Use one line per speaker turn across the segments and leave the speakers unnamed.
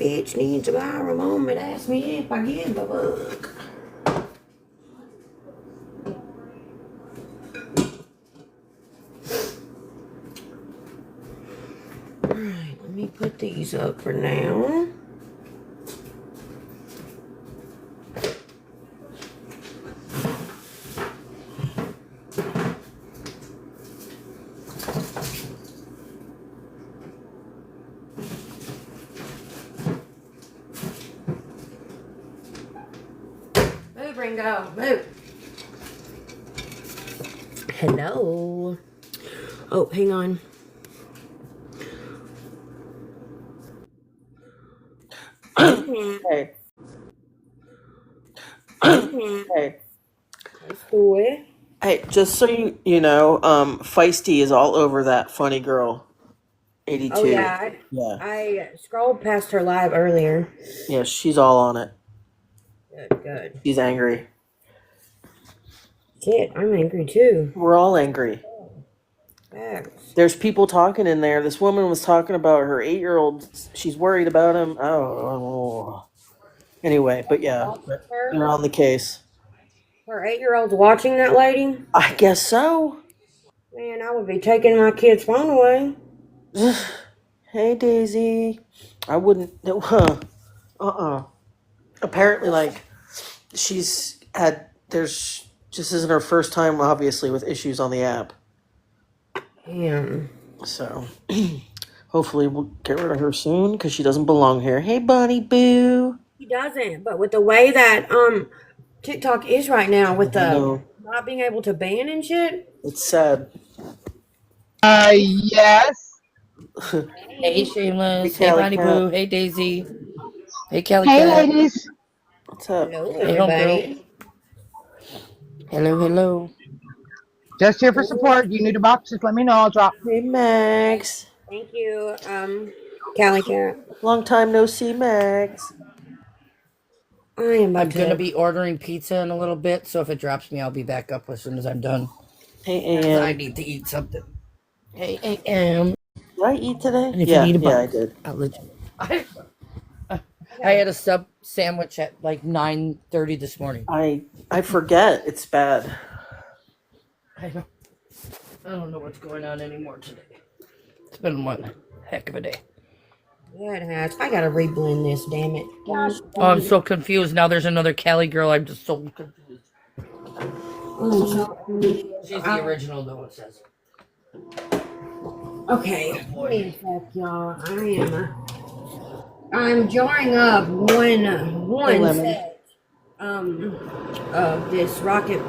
itch needs a viral moment. Ask me if I give a fuck. Alright, let me put these up for now. Move, Ringo, move. Hello. Oh, hang on.
Hey. Hey. Hey, just so you know, Feisty is all over that funny girl. 82.
Oh yeah, I scrolled past her live earlier.
Yeah, she's all on it.
Good.
She's angry.
Shit, I'm angry too.
We're all angry.
Thanks.
There's people talking in there. This woman was talking about her 8-year-old. She's worried about him. Oh. Anyway, but yeah, they're on the case.
Her 8-year-old's watching that lady?
I guess so.
Man, I would be taking my kid's phone away.
Hey, Daisy. I wouldn't. Apparently, like, there's just isn't her first time, obviously, with issues on the app.
Damn.
So, hopefully we'll get rid of her soon, because she doesn't belong here. Hey, Bunny Boo.
She doesn't, but with the way that TikTok is right now, with the not being able to ban and shit.
It's sad.
Yes.
Hey, Shameless. Hey, Bunny Boo. Hey, Daisy. Hey, Kelly.
Hey, ladies.
What's up?
Hello,
hey, homegirl. Hello.
Just here for support. You need a box, just let me know. I'll drop.
Hey, Max.
Thank you, Callie Cat.
Long time no see, Max.
I'm going to be ordering pizza in a little bit, so if it drops me, I'll be back up as soon as I'm done.
Hey, Am.
I need to eat something. Hey, Am.
Did I eat today?
And if you need a box,
I did.
I'll let you. I had a sub sandwich at like 9:30 this morning.
I forget. It's bad.
I don't know what's going on anymore today. It's been one heck of a day.
Yeah, it has. I gotta reblend this, damn it. Gosh.
Oh, I'm so confused. Now there's another Cali girl. I'm just so confused. She's the original, though, it says.
Okay. What in fact, y'all? I'm jarring up one set of this rocket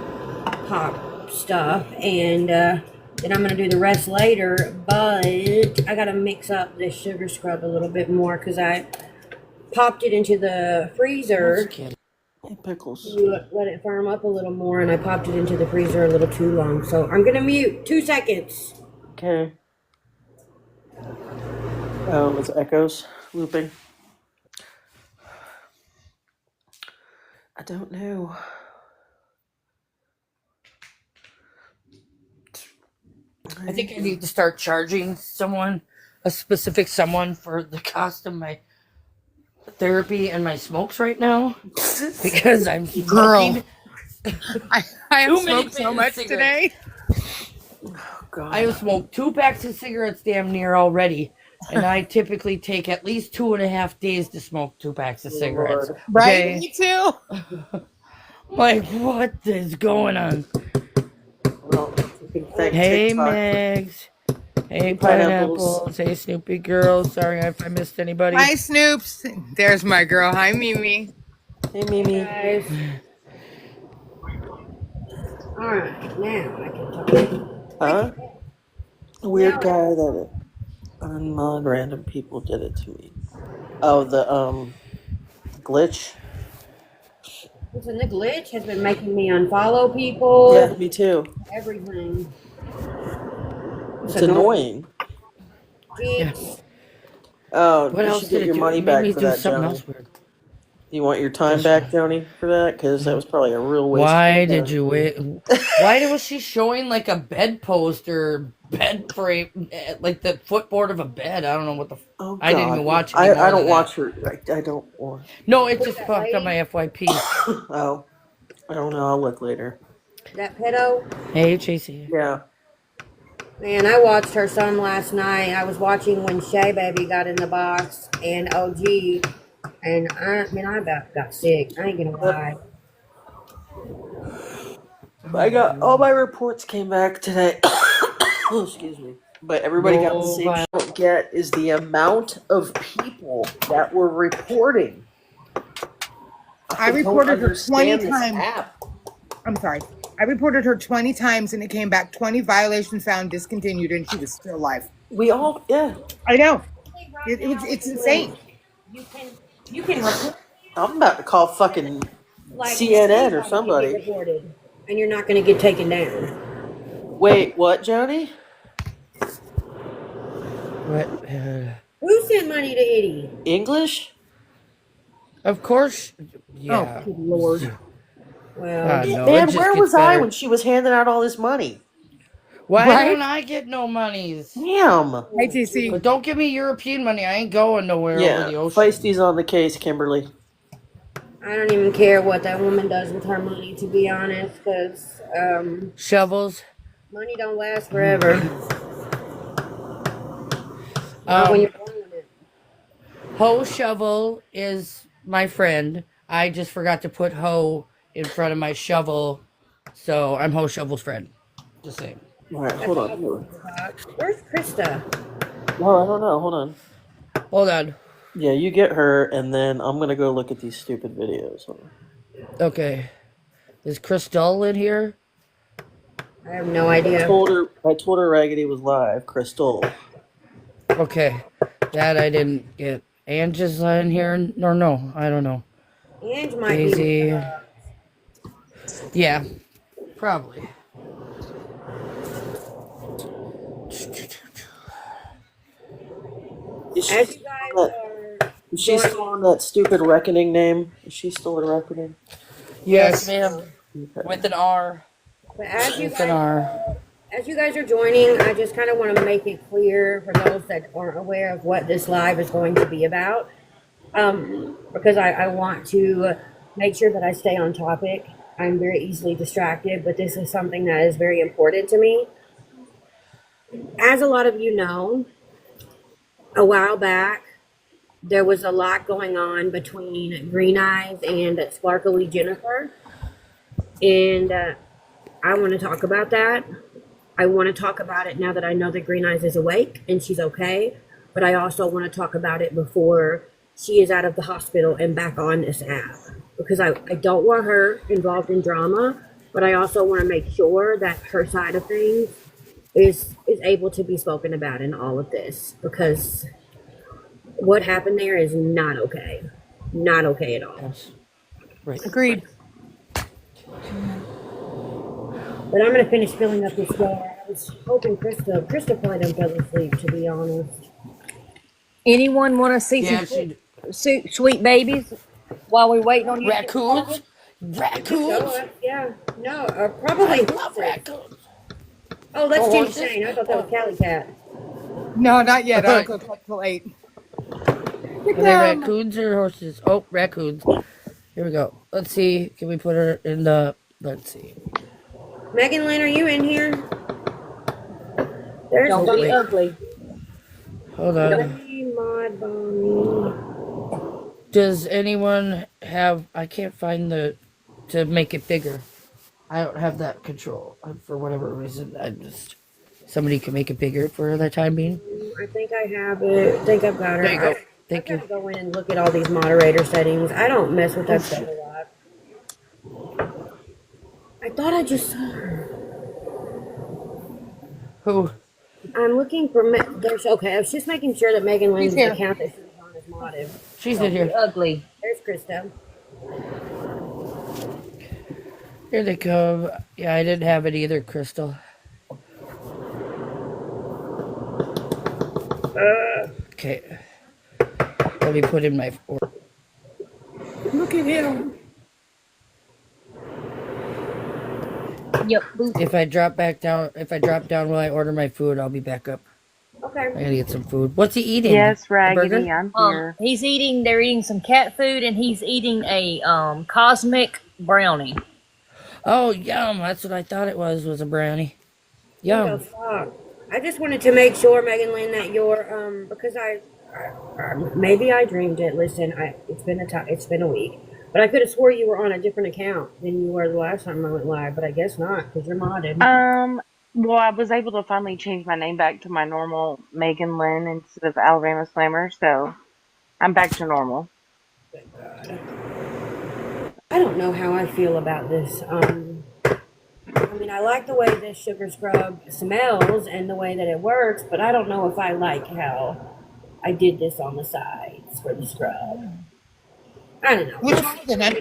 pop stuff, and then I'm gonna do the rest later. But I gotta mix up this sugar scrub a little bit more because I popped it into the freezer.
Hey, Pickles.
To let it firm up a little more, and I popped it into the freezer a little too long. So I'm gonna mute 2 seconds.
Okay. Oh, it's echoes looping. I don't know.
I think I need to start charging a specific someone for the cost of my therapy and my smokes right now. Because I'm smoking.
I have smoked so much today.
Oh, God.
I have smoked 2 packs of cigarettes damn near already. And I typically take at least 2.5 days to smoke 2 packs of cigarettes.
Okay? Right, me too.
Like, what is going on?
Well,
hey, Megs. Hey, Pineapples. Hey, Snoopy Girl. Sorry if I missed anybody.
Hi, Snoops. There's my girl. Hi, Mimi.
Hey, Mimi.
Guys. Alright, now I can talk.
Huh? A weird guy that unmod random people did it to me. Oh, the glitch.
Listen, the glitch has been making me unfollow people.
Yeah, me too.
Everything.
It's annoying.
Yeah.
Oh,
what
you
else
should
did
get your
it
money
do?
back
It made
for
me do
that,
something
Johnny.
else weird.
You want your time back, Joni, for that? Because that was probably a real waste.
Why did you wait? Why was she showing like a bedpost or bed frame, like the footboard of a bed? I don't know what the.
Oh,
I didn't
God.
even watch any more
I don't
than
watch
that.
her. I don't want.
No, it just popped on my FYP.
Oh, I don't know. I'll look later.
That pedo?
Hey, Chasey.
Yeah.
Man, I watched her some last night. I was watching when Shay Baby got in the box and OG, and I about got sick. I ain't gonna lie.
I got all my reports came back today. Oh, excuse me. But everybody got the same shit. I don't get is the amount of people that were reporting.
I reported her 20
understand this
times.
app.
I'm sorry. I reported her 20 times and it came back 20 violations found, discontinued, and she was still alive.
We all, yeah.
I know. It's insane.
You can report
I'm about to call fucking
like
CNN or
get
somebody.
reported, and you're not gonna get taken down.
Wait, what, Joni?
What?
Who sent money to Eddie?
English?
Of course. Yeah.
Oh, good Lord.
Well,
No, it
Man,
just
where
gets
was I
better.
when she was handing out all this money?
Why
Right?
don't I get no monies?
Damn.
Hey, TC.
But don't give me European money. I ain't going nowhere over the
Yeah,
ocean.
Feisty's on the case, Kimberly.
I don't even care what that woman does with her money, to be honest, because
Shovels.
money don't last forever. Not when you're blowing it.
Ho Shovel is my friend. I just forgot to put Ho in front of my shovel, so I'm Ho Shovel's friend. Just saying.
All right, hold on.
Where's Krista?
No, I don't know. Hold on.
Hold on.
Yeah, you get her, and then I'm gonna go look at these stupid videos. Hold on.
Okay. Is Crystal in here?
I have no idea.
I told her Raggedy was live. Crystal.
Okay. That I didn't get. Ange is in here? Or no, I don't know.
Ange might
Daisy.
be.
Yeah. Probably.
As you guys are.
Is she still on that stupid Reckoning name? Is she still at Reckoning?
Yes, ma'am.
Okay.
With an R.
But as you
With an R.
guys are joining, I just kind of want to make it clear for those that aren't aware of what this live is going to be about. Because I want to make sure that I stay on topic. I'm very easily distracted, but this is something that is very important to me. As a lot of you know, a while back, there was a lot going on between Green Eyes and Sparkly Jennifer. And I want to talk about that. I want to talk about it now that I know that Green Eyes is awake and she's okay. But I also want to talk about it before she is out of the hospital and back on this app. Because I don't want her involved in drama, but I also want to make sure that her side of things is able to be spoken about in all of this. Because what happened there is not okay. Not okay at all.
Yes. Right.
Agreed.
But I'm going to finish filling up this jar. I was hoping Krista probably done fell asleep, to be honest.
Anyone want to see
Yeah,
some sweet babies while we're waiting on you?
Raccoons? Raccoons?
Yeah. No, probably.
Love raccoons.
Oh, that's
Oh,
Jim
what's this?
Shane. I thought that was Cali Cat.
No, not yet. I don't go till 8.
Are they raccoons or horses? Oh, raccoons. Here we go. Let's see. Can we put her in the... Let's see.
Megan Lynn, are you in here? There's
Don't be
Bonnie.
ugly.
Hold on.
Mod Bonnie.
Does anyone have... I can't find the... To make it bigger. I don't have that control. For whatever reason, I just... Somebody can make it bigger for the time being.
I think I have it. I think I've got her.
There you go. Thank
I
you.
gotta go in and look at all these moderator settings. I don't mess with that stuff a lot. I thought I just saw her.
Who?
I'm looking for. There's okay. I was just making sure that Megan Lynn's
here.
account that she was on is modded.
She's in here.
Ugly.
There's Krista.
Here they come. Yeah, I didn't have it either, Crystal. Okay. Let me put in my...
Look at him.
Yep. Boop.
If I drop down while I order my food, I'll be back up.
Okay.
I gotta get some food. What's he eating?
Yes,
A burger?
Raggedy, I'm here.
He's eating. They're eating some cat food, and he's eating a cosmic brownie.
Oh, yum! That's what I thought it was a brownie.
What the
Yum.
fuck? I just wanted to make sure, Megan Lynn, that you're because maybe I dreamed it. Listen, it's been it's been a week, but I could have swore you were on a different account than you were the last time I went live, but I guess not because you're modded.
Well, I was able to finally change my name back to my normal Megan Lynn instead of Alabama Slammer, so I'm back to normal.
Thank God. I don't know how I feel about this. I mean, I like the way this sugar scrub smells and the way that it works, but I don't know if I like how I did this on the sides for the scrub. I don't know.
What's wrong with it, man?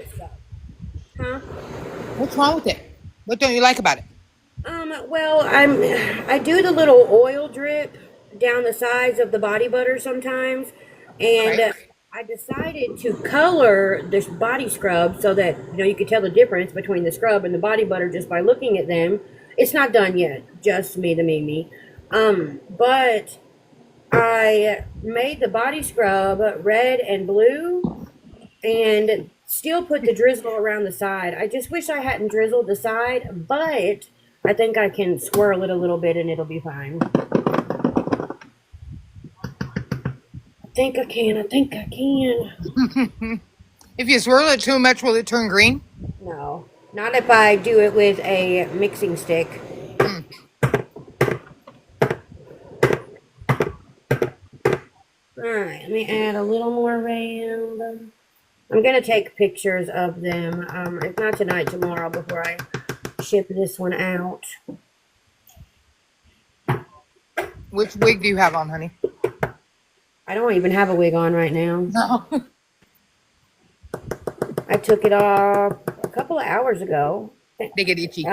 Huh?
What's wrong with it? What don't you like about it?
Well, I do the little oil drip down the sides of the body butter sometimes, and
Right.
I decided to color this body scrub so that you could tell the difference between the scrub and the body butter just by looking at them. It's not done yet, just me the Mimi. But I made the body scrub red and blue, and still put the drizzle around the side. I just wish I hadn't drizzled the side, but I think I can swirl it a little bit and it'll be fine. I think I can. I think I can.
If you swirl it too much, will it turn green?
No, not if I do it with a mixing stick. All right, let me add a little more round. I'm gonna take pictures of them. If not tonight, tomorrow before I ship this one out.
Which wig do you have on, honey?
I don't even have a wig on right now.
No.
I took it off a couple of hours ago.
They get itchy.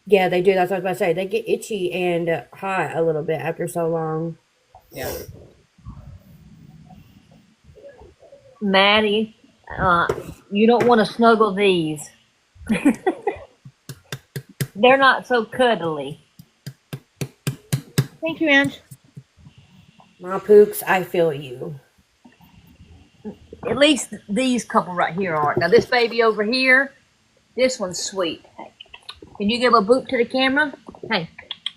Yeah, they do. That's what I was about to say. They get itchy and hot a little bit after so long.
Yeah.
Maddie, you don't want to snuggle these. They're not so cuddly.
Thank you, Ange.
My pooks, I feel you.
At least these couple right here aren't. Now this baby over here, this one's sweet. Hey, can you give a boop to the camera? Hey,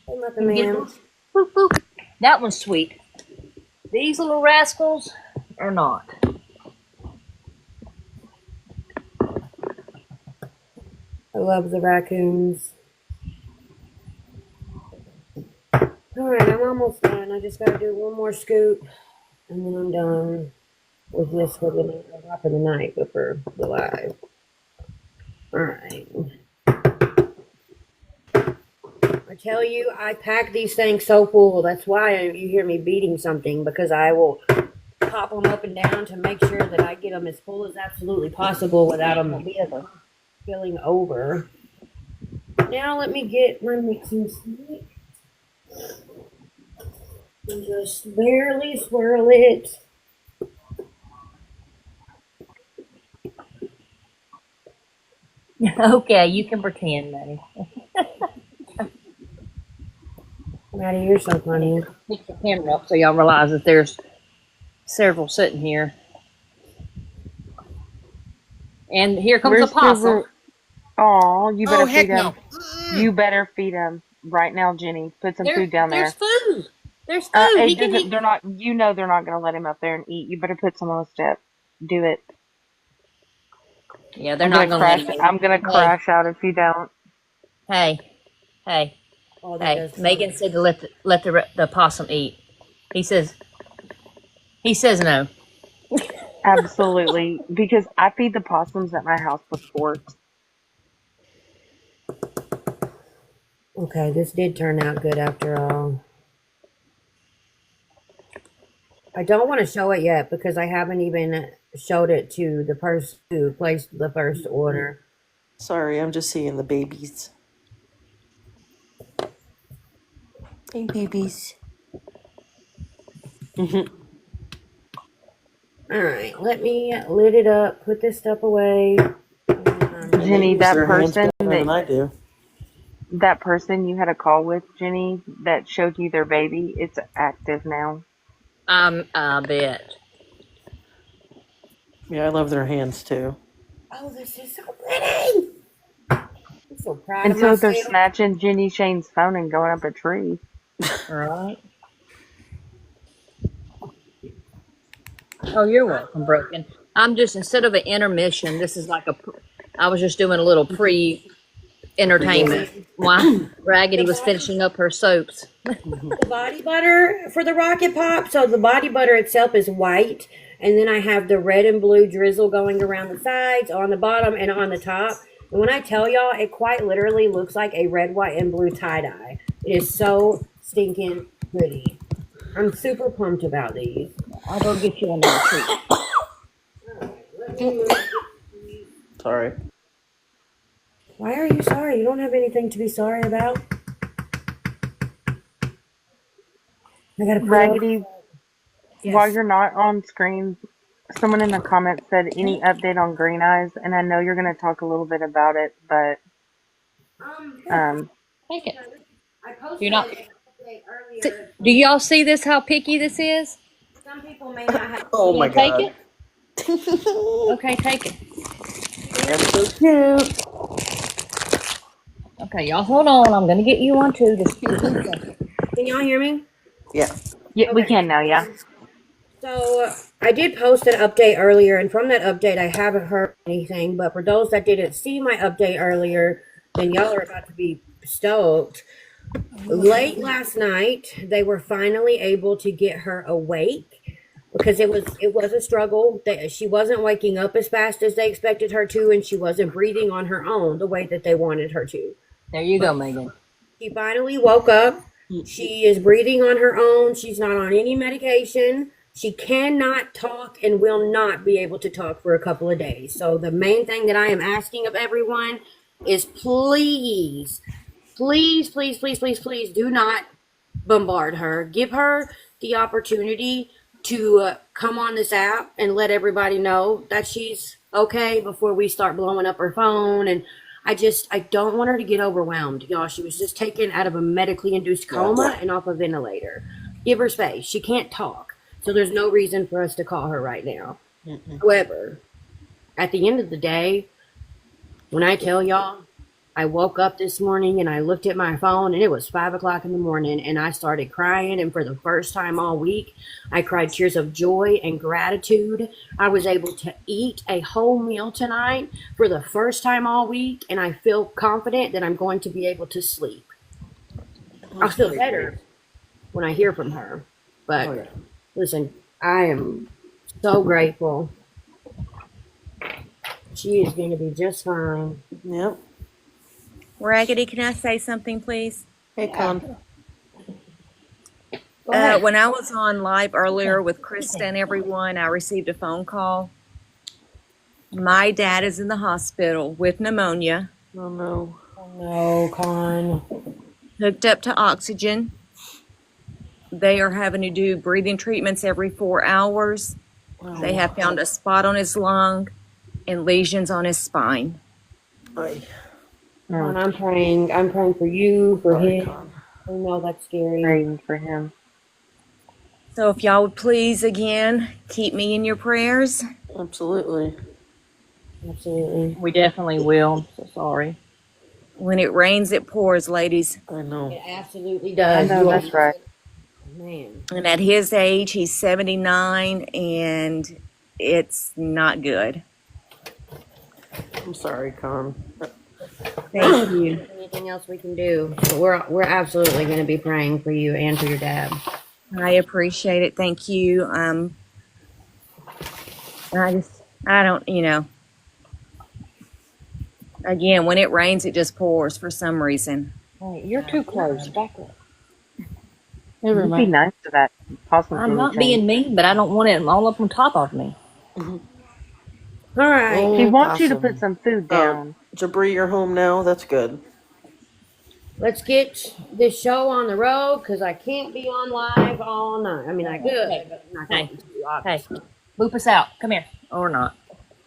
Hey, Mother
can you give
Man.
a boop boop? That one's sweet. These little rascals are not.
I love the raccoons. Alright, I'm almost done. I just gotta do one more scoop. And then I'm done with this for the not for the night, but for the live. Alright. I tell you, I pack these things so full. That's why you hear me beating something, because I will pop them up and down to make sure that I get them as full as absolutely possible without them filling over. Now let me get my mixing stick and just barely swirl it.
Okay, you can pretend, Maddie.
Maddie, you're so funny.
Pick the camera up so y'all realize that there's several sitting here. And here comes
Where's
a possum.
Oh, you better
Oh, heck
feed him.
no.
You better feed him right now, Jenny. Put some food down there.
There's food. There's food. He
It
can
doesn't.
eat.
They're not. You know they're not going to let him up there and eat. You better put some on the step. Do it.
Yeah, they're not gonna let him.
I'm gonna crash out if you don't.
Hey.
Oh, that
Hey,
does
Megan said to let the possum eat. He says no.
Absolutely, because I feed the possums at my house with forks.
Okay, this did turn out good after all. I don't want to show it yet because I haven't even showed it to the person who placed the first order.
Sorry, I'm just seeing the babies. Hey, babies.
All right, let me lid it up, put this stuff away.
Jenny,
Use
that
their hands
person
better than I do.
that person you had a call with, Jenny, that showed you their baby, it's active now.
I bet.
Yeah, I love their hands too.
Oh, this is so pretty. I'm so proud
And
of
so they're
myself.
snatching Jenny Shane's phone and going up a tree.
Right. Oh, you're welcome, Broken. I'm just, instead of an intermission, this is like I was just doing a little pre-entertainment while Raggedy was finishing up her soaps.
The body butter for the Rocket Pop. So the body butter itself is white, and then I have the red and blue drizzle going around the sides, on the bottom, and on the top. And when I tell y'all, it quite literally looks like a red, white, and blue tie dye. It is so stinking pretty. I'm super pumped about these.
I'll go get you another treat.
Sorry.
Why are you sorry? You don't have anything to be sorry about. I gotta put
Raggedy, while
Yes.
you're not on screen, someone in the comments said any update on Green Eyes, and I know you're going to talk a little bit about it, but
Take it.
I posted
You're not.
an update earlier.
Do y'all see this? How picky this is?
Some people may not have.
Oh
You
my
gonna take
god.
it? Okay, take it.
That's so cute.
Okay, y'all hold on. I'm gonna get you one too. Just give me a second.
Can y'all hear me?
Yeah.
yeah, we
Okay.
can now, yeah.
So I did post an update earlier, and from that update, I haven't heard anything. But for those that didn't see my update earlier, then y'all are about to be stoked. Late last night, they were finally able to get her awake because it was a struggle. She wasn't waking up as fast as they expected her to, and she wasn't breathing on her own the way that they wanted her to.
There you go, Megan.
She finally woke up. She is breathing on her own. She's not on any medication. She cannot talk and will not be able to talk for a couple of days. So the main thing that I am asking of everyone is please, please, please, please, please, please do not bombard her. Give her the opportunity to come on this app and let everybody know that she's okay before we start blowing up her phone. And I don't want her to get overwhelmed, y'all. She was just taken out of a medically induced coma and off a ventilator. Give her space. She can't talk, so there's no reason for us to call her right now. However, at the end of the day, when I tell y'all, I woke up this morning and I looked at my phone and it was 5 o'clock in the morning and I started crying. And for the first time all week, I cried tears of joy and gratitude. I was able to eat a whole meal tonight for the first time all week. And I feel confident that I'm going to be able to sleep. I'll feel better when I hear from her. But listen, I am so grateful. She is going to be just fine.
Yep.
Raggedy, can I say something, please?
Hey, Con.
When I was on live earlier with Krista and everyone, I received a phone call. My dad is in the hospital with pneumonia,
Oh no.
No, Con.
hooked up to oxygen. They are having to do breathing treatments every 4 hours. They have found a spot on his lung and lesions on his spine.
Ay.
Con, I'm praying. I'm praying for you, for him. I know that's scary.
Praying for him.
So if y'all would please, again, keep me in your prayers.
Absolutely.
Absolutely.
We definitely will. So sorry.
When it rains, it pours, ladies.
I know.
It absolutely
I
does.
know, that's right.
Man.
And at his age, he's 79, and it's not good.
I'm sorry, Con.
Thank you.
Anything else we can do? But we're absolutely going to be praying for you and for your dad.
I appreciate it. Thank you. I don't, again, when it rains, it just pours for some reason.
Hey, you're too close. Back up.
You'd be nice to that possum.
I'm not being mean, but I don't want it all up on top of me.
All right.
He wants you to
Possum.
put some food down.
Jabri, you're home now. That's good.
Let's get this show on the road because I can't be on live all night. I mean, I could, but I'm not going to.
Hey, Boop us out. Come here. Or not.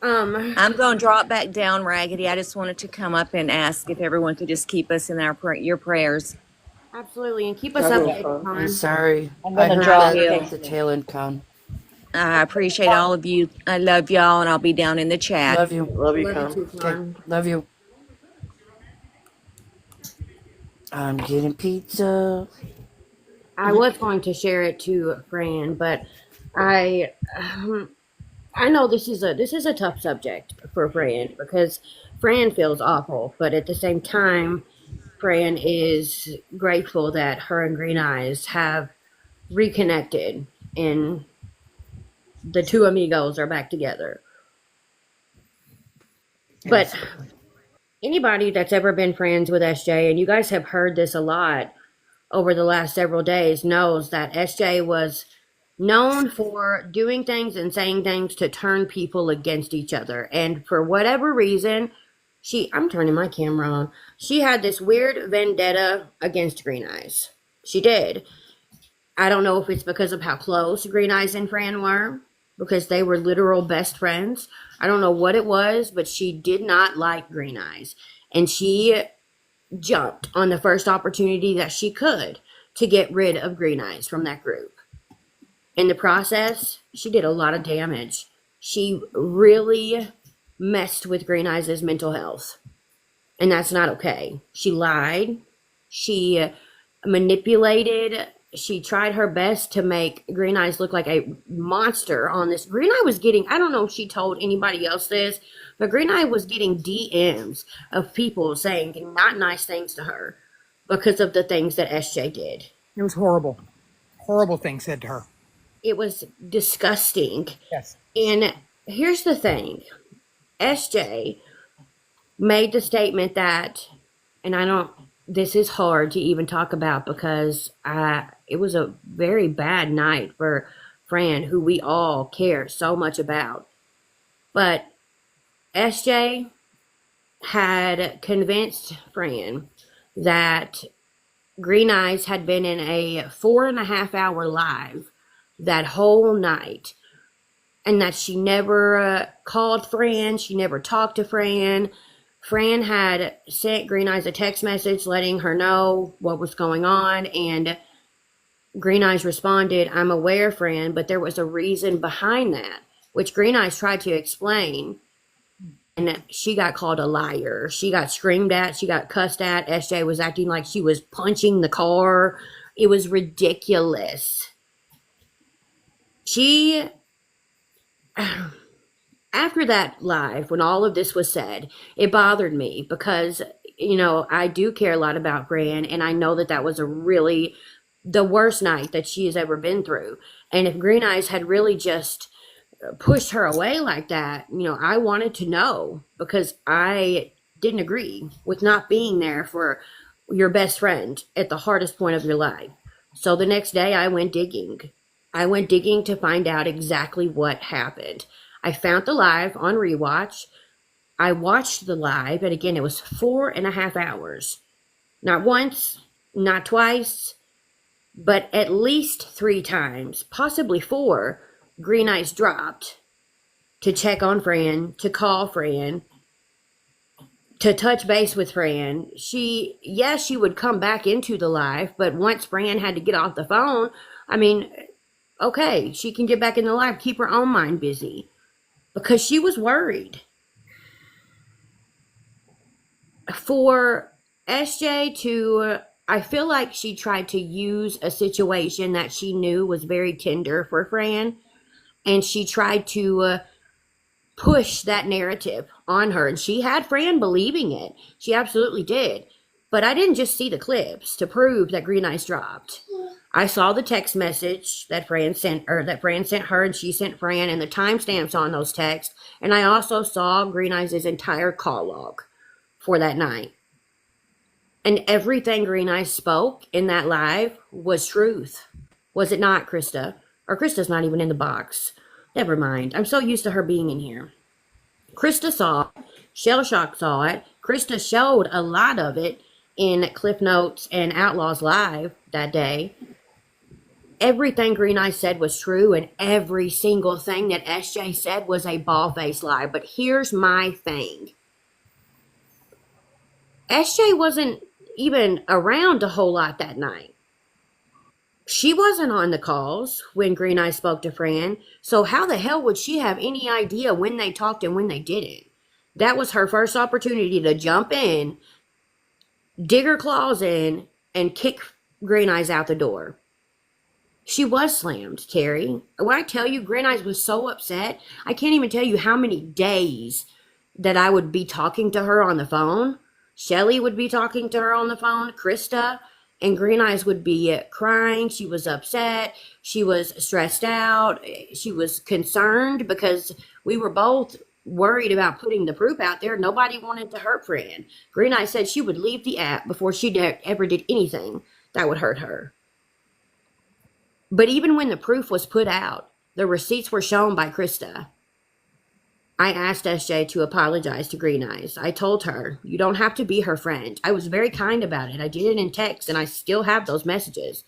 I'm going to drop back down, Raggedy. I just wanted to come up and ask if everyone could just keep us in your prayers.
Absolutely, and keep us
That'll be
updated,
fun.
I'm
Con.
sorry.
I'm
I
gonna
heard
drop
that
you.
at the tail end, Con.
I appreciate all of you. I love y'all, and I'll be down in the chat.
Love you.
Love you,
Love you
Con.
too,
Okay,
Con.
love you. I'm getting pizza.
I was going to share it to Fran, but I I know this is a tough subject for Fran because Fran feels awful, but at the same time, Fran is grateful that her and Green Eyes have reconnected and the two amigos are back together. But anybody that's ever been friends with SJ, and you guys have heard this a lot over the last several days, knows that SJ was known for doing things and saying things to turn people against each other. And for whatever reason, I'm turning my camera on. She had this weird vendetta against Green Eyes. She did. I don't know if it's because of how close Green Eyes and Fran were, because they were literal best friends. I don't know what it was, but she did not like Green Eyes. And she jumped on the first opportunity that she could to get rid of Green Eyes from that group. In the process, she did a lot of damage. She really messed with Green Eyes' mental health. And that's not okay. She lied. She manipulated. She tried her best to make Green Eyes look like a monster on this. Green Eye was getting, I don't know if she told anybody else this, but Green Eye was getting DMs of people saying not nice things to her because of the things that SJ did.
It was horrible. Horrible things said to her.
It was disgusting.
Yes.
And here's the thing. SJ made the statement that, and this is hard to even talk about because it was a very bad night for Fran, who we all care so much about. But SJ had convinced Fran that Green Eyes had been in a 4.5 hour live that whole night, and that she never called Fran, she never talked to Fran. Fran had sent Green Eyes a text message letting her know what was going on, and Green Eyes responded, "I'm aware, Fran, but there was a reason behind that," which Green Eyes tried to explain, and she got called a liar. She got screamed at, she got cussed at. SJ was acting like she was punching the car. It was ridiculous. She, after that live, when all of this was said, it bothered me because, I do care a lot about Fran, and I know that that was the worst night that she has ever been through. And if Green Eyes had really just pushed her away like that, I wanted to know, because I didn't agree with not being there for your best friend at the hardest point of your life. So the next day I went digging. I went digging to find out exactly what happened. I found the live on rewatch. I watched the live, and again, it was 4.5 hours. Not once, not twice, but at least 3 times, possibly 4, Green Eyes dropped to check on Fran, to call Fran, to touch base with Fran. She would come back into the live, but once Fran had to get off the phone, okay, she can get back in the live, keep her own mind busy, because she was worried. For SJ I feel like she tried to use a situation that she knew was very tender for Fran, and she tried to push that narrative on her, and she had Fran believing it. She absolutely did. But I didn't just see the clips to prove that Green Eyes dropped. I saw the text message that Fran sent her, and she sent Fran, and the timestamps on those texts. And I also saw Green Eyes' entire call log for that night. And everything Green Eyes spoke in that live was truth. Was it not, Krista? Or Krista's not even in the box. Never mind. I'm so used to her being in here. Krista saw it. Shell Shock saw it. Krista showed a lot of it in Cliff Notes and Outlaws Live that day. Everything Green Eye said was true, and every single thing that SJ said was a ball-faced lie. But here's my thing. SJ wasn't even around a whole lot that night. She wasn't on the calls when Green Eye spoke to Fran, so how the hell would she have any idea when they talked and when they didn't? That was her first opportunity to jump in, dig her claws in, and kick Green Eyes out the door. She was slammed, Terry. When I tell you Green Eyes was so upset, I can't even tell you how many days that I would be talking to her on the phone. Shelly would be talking to her on the phone, Krista, and Green Eyes would be crying. She was upset. She was stressed out. She was concerned because we were both worried about putting the proof out there. Nobody wanted to hurt Fran. Green Eyes said she would leave the app before she ever did anything that would hurt her. But even when the proof was put out, the receipts were shown by Krista. I asked SJ to apologize to Green Eyes. I told her, you don't have to be her friend. I was very kind about it. I did it in text, and I still have those messages.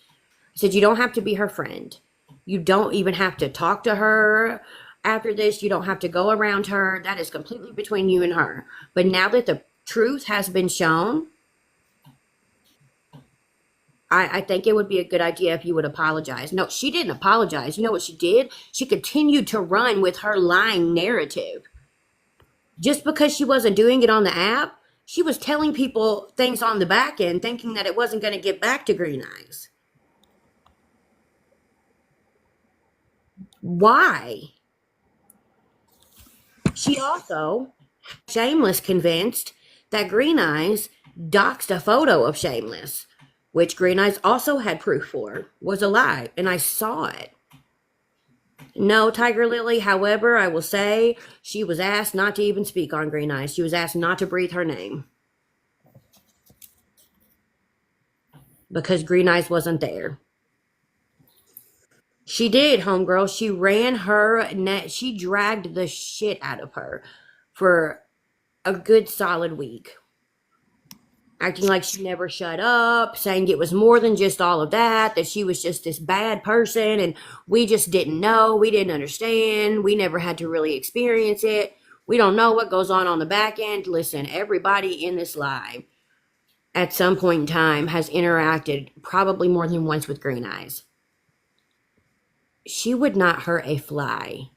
I said, you don't have to be her friend. You don't even have to talk to her after this. You don't have to go around her. That is completely between you and her. But now that the truth has been shown, I think it would be a good idea if you would apologize. No, she didn't apologize. You know what she did? She continued to run with her lying narrative. Just because she wasn't doing it on the app, she was telling people things on the back end, thinking that it wasn't going to get back to Green Eyes. Why? She also, Shameless, convinced that Green Eyes doxed a photo of Shameless, which Green Eyes also had proof for, was a lie, and I saw it. No, Tiger Lily, however, I will say she was asked not to even speak on Green Eyes. She was asked not to breathe her name. Because Green Eyes wasn't there. She did, homegirl. She ran her net. She dragged the shit out of her for a good solid week. Acting like she never shut up, saying it was more than just all of that, that she was just this bad person, and we just didn't know, we didn't understand, we never had to really experience it, we don't know what goes on the back end. Listen, everybody in this live at some point in time has interacted probably more than once with Green Eyes. She would not hurt a fly.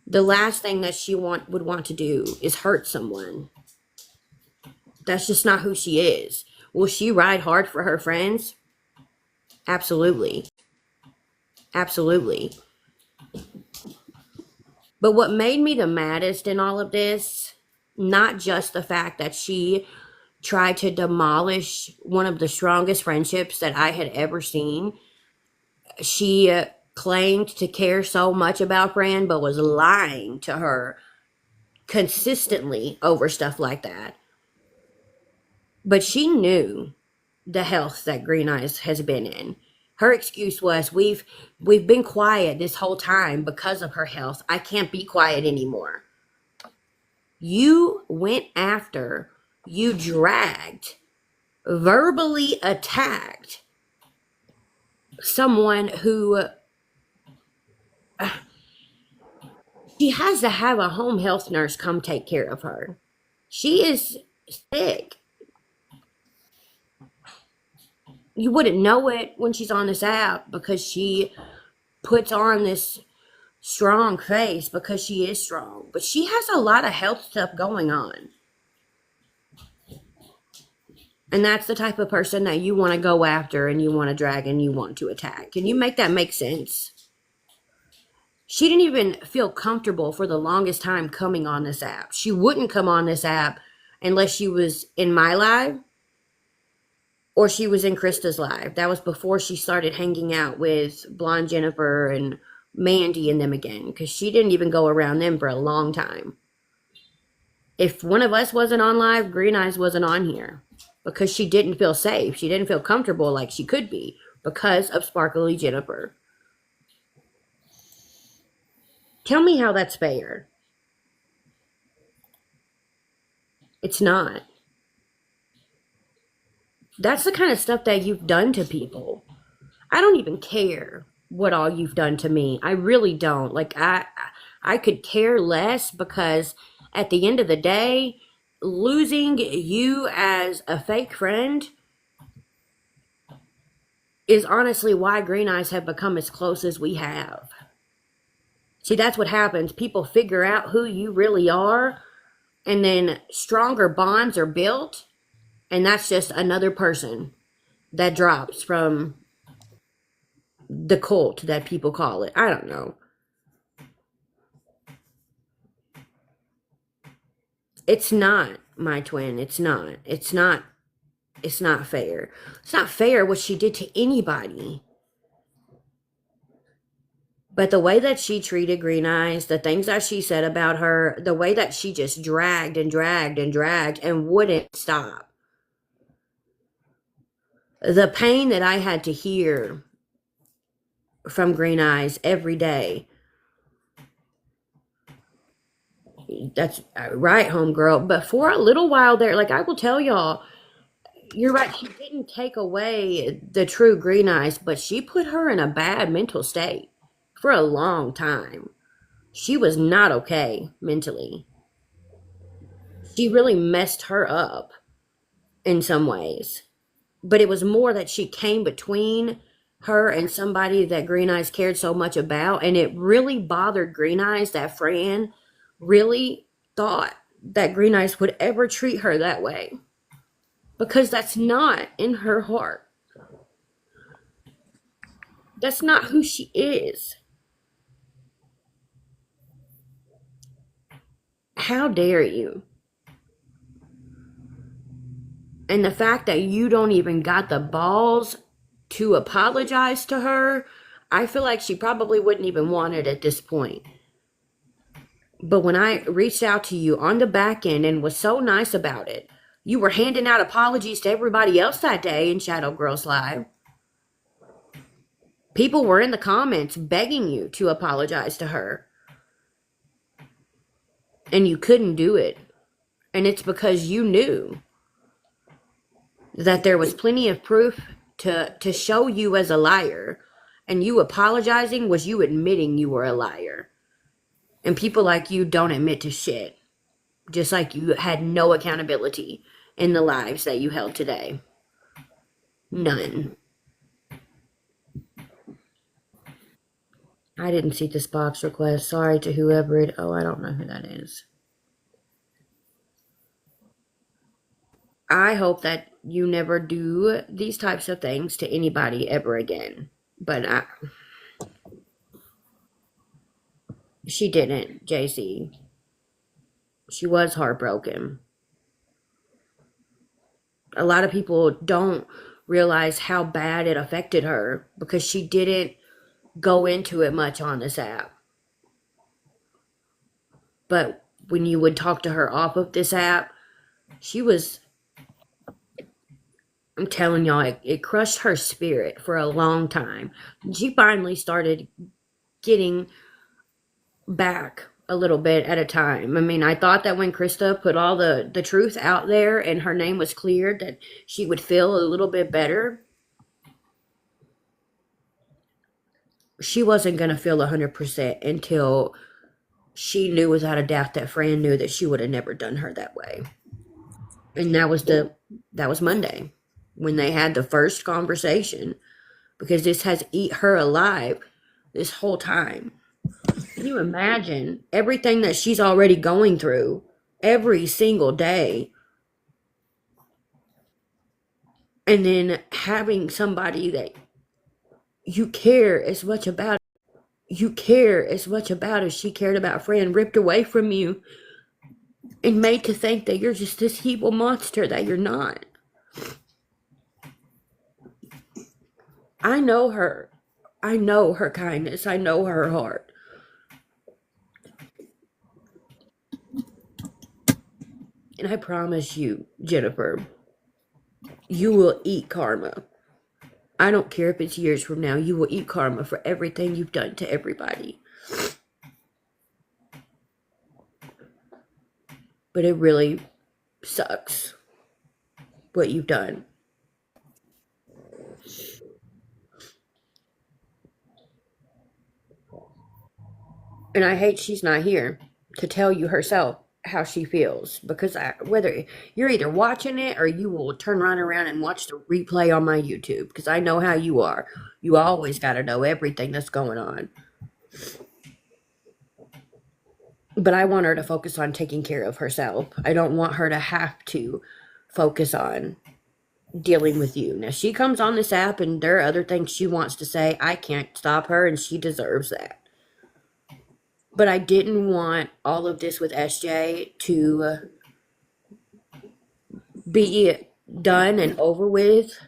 The last thing that she would want to do is hurt someone. That's just not who she is. Will she ride hard for her friends? Absolutely. Absolutely. But what made me the maddest in all of this, not just the fact that she tried to demolish one of the strongest friendships that I had ever seen. She claimed to care so much about Fran, but was lying to her consistently over stuff like that. But she knew the health that Green Eyes has been in. Her excuse was, we've been quiet this whole time because of her health. I can't be quiet anymore. You went after, you dragged, verbally attacked someone who she has to have a home health nurse come take care of her. She is sick. You wouldn't know it when she's on this app because she puts on this strong face because she is strong. But she has a lot of health stuff going on. And that's the type of person that you want to go after and you want to drag and you want to attack. Can you make that make sense? She didn't even feel comfortable for the longest time coming on this app. She wouldn't come on this app unless she was in my live or she was in Krista's live. That was before she started hanging out with Blonde Jennifer and Mandy and them again, because she didn't even go around them for a long time. If one of us wasn't on live, Green Eyes wasn't on here because she didn't feel safe. She didn't feel comfortable like she could be because of Sparkly Jennifer. Tell me how that's fair. It's not. That's the kind of stuff that you've done to people. I don't even care what all you've done to me. I really don't. Like I could care less, because at the end of the day, losing you as a fake friend is honestly why Green Eyes have become as close as we have. See, that's what happens. People figure out who you really are, and then stronger bonds are built, and that's just another person that drops from the cult that people call it. I don't know. It's not, my twin. It's not. It's not. It's not fair. It's not fair what she did to anybody. But the way that she treated Green Eyes, the things that she said about her, the way that she just dragged and dragged and dragged and wouldn't stop. The pain that I had to hear from Green Eyes every day. That's right, homegirl. But for a little while there, like I will tell y'all, you're right. She didn't take away the true Green Eyes, but she put her in a bad mental state for a long time. She was not okay mentally. She really messed her up in some ways. But it was more that she came between her and somebody that Green Eyes cared so much about. And it really bothered Green Eyes that Fran really thought that Green Eyes would ever treat her that way. Because that's not in her heart. That's not who she is. How dare you? And the fact that you don't even got the balls to apologize to her, I feel like she probably wouldn't even want it at this point. But when I reached out to you on the back end and was so nice about it, you were handing out apologies to everybody else that day in Shadow Girls Live. People were in the comments begging you to apologize to her. And you couldn't do it. And it's because you knew that there was plenty of proof to show you as a liar. And you apologizing was you admitting you were a liar. And people like you don't admit to shit. Just like you had no accountability in the lives that you held today. None. I didn't see this box request. Sorry to whoever it... Oh, I don't know who that is. I hope that you never do these types of things to anybody ever again. But she didn't, JC. She was heartbroken. A lot of people don't realize how bad it affected her because she didn't go into it much on this app. But when you would talk to her off of this app, she was... I'm telling y'all, it crushed her spirit for a long time. She finally started getting back a little bit at a time. I mean, I thought that when Krista put all the truth out there and her name was cleared, that she would feel a little bit better. She wasn't going to feel 100% until she knew without a doubt that Fran knew that she would have never done her that way. And that was Monday when they had the first conversation, because this has eat her alive this whole time. Can you imagine everything that she's already going through every single day? And then having somebody that you care as much about as she cared about Fran ripped away from you and made to think that you're just this evil monster that you're not. I know her. I know her kindness. I know her heart. And I promise you, Jennifer, you will eat karma. I don't care if it's years from now. You will eat karma for everything you've done to everybody. But it really sucks what you've done. And I hate she's not here to tell you herself how she feels, because whether you're either watching it or you will turn right around and watch the replay on my YouTube, because I know how you are. You always got to know everything that's going on. But I want her to focus on taking care of herself. I don't want her to have to focus on dealing with you. Now, she comes on this app and there are other things she wants to say. I can't stop her, and she deserves that. But I didn't want all of this with SJ to be done and over with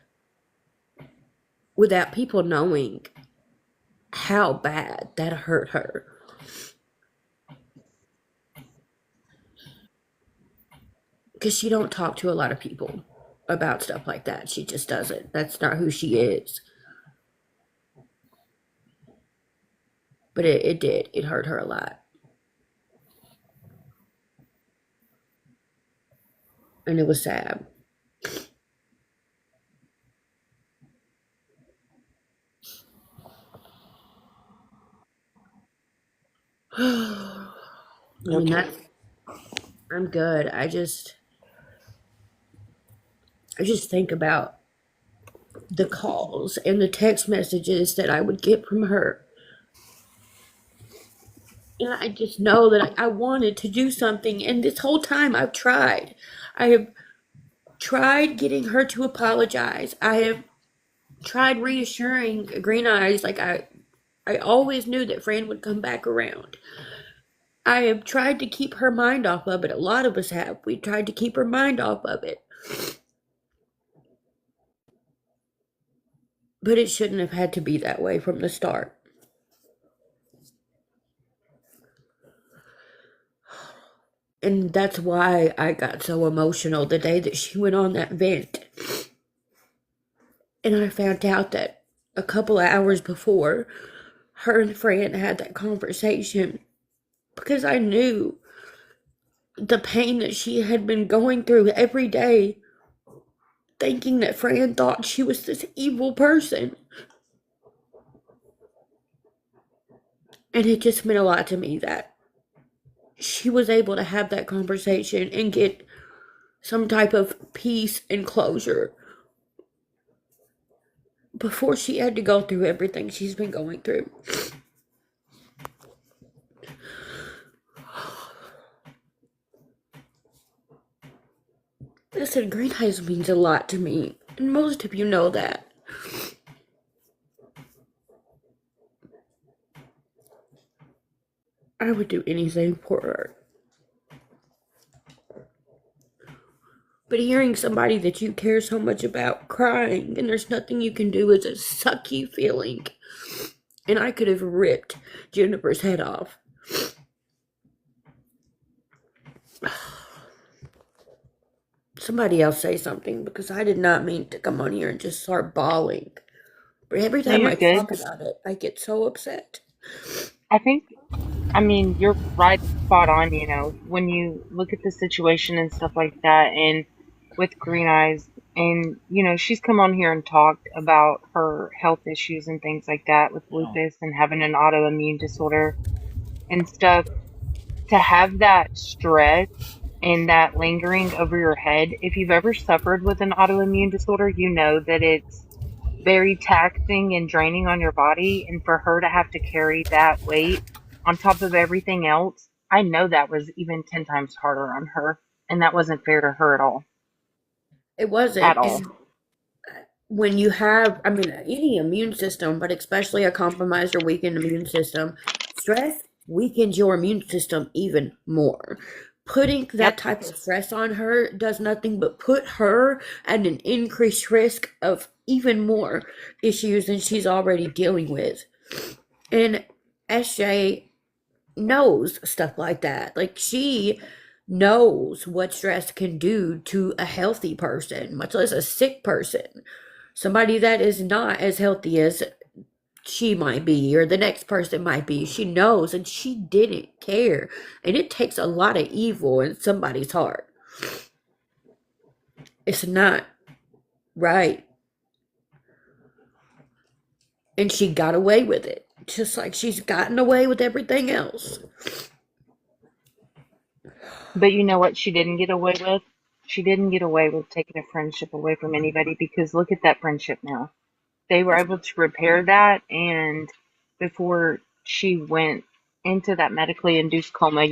without people knowing how bad that hurt her. Because she don't talk to a lot of people about stuff like that. She just doesn't. That's not who she is. But it did. It hurt her a lot. And it was sad. I mean,
Okay.
I'm good. I just think about the calls and the text messages that I would get from her. And I just know that I wanted to do something. And this whole time I've tried. I have tried getting her to apologize. I have tried reassuring Green Eyes. Like, I always knew that Fran would come back around. I have tried to keep her mind off of it. A lot of us have. We tried to keep her mind off of it. But it shouldn't have had to be that way from the start. And that's why I got so emotional the day that she went on that vent. And I found out that a couple of hours before, her and Fran had that conversation, because I knew the pain that she had been going through every day, thinking that Fran thought she was this evil person. And it just meant a lot to me that she was able to have that conversation and get some type of peace and closure before she had to go through everything she's been going through. Listen, Green Eyes means a lot to me, and most of you know that. I would do anything for her. But hearing somebody that you care so much about crying and there's nothing you can do is a sucky feeling. And I could have ripped Jennifer's head off. Somebody else say something, because I did not mean to come on here and just start bawling. But every
No,
time
you're
I
good.
talk about it, I get so upset.
I mean, you're right spot on, when you look at the situation and stuff like that, and with Green Eyes, and, she's come on here and talked about her health issues and things like that with lupus and having an autoimmune disorder and stuff. To have that stress and that lingering over your head, if you've ever suffered with an autoimmune disorder, you know that it's very taxing and draining on your body. And for her to have to carry that weight on top of everything else, I know that was even 10 times harder on her. And that wasn't fair to her at all.
It wasn't.
At all.
And when you have, I mean, any immune system, but especially a compromised or weakened immune system, stress weakens your immune system even more. Putting that type of stress on her does nothing but put her at an increased risk of even more issues than she's already dealing with. And SJ knows stuff like that. Like, she knows what stress can do to a healthy person, much less a sick person. Somebody that is not as healthy as she might be, or the next person might be. She knows, and she didn't care. And it takes a lot of evil in somebody's heart. It's not right. And she got away with it. just like she's gotten away with everything else.
But you know what she didn't get away with? She didn't get away with taking a friendship away from anybody, because look at that friendship now. They were able to repair that, and before she went into that medically induced coma,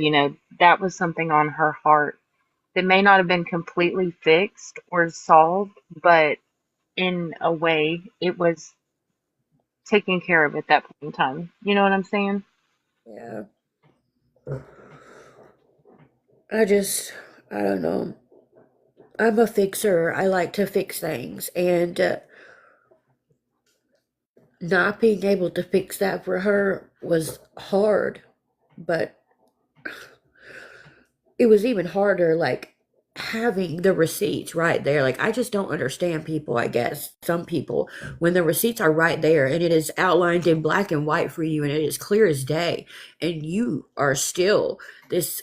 that was something on her heart that may not have been completely fixed or solved, but in a way it was taken care of at that point in time. You know what I'm saying?
Yeah. I don't know. I'm a fixer. I like to fix things. And not being able to fix that for her was hard. But it was even harder, like, having the receipts right there. Like, I just don't understand people, I guess. Some people, when the receipts are right there and it is outlined in black and white for you and it is clear as day, and you are still this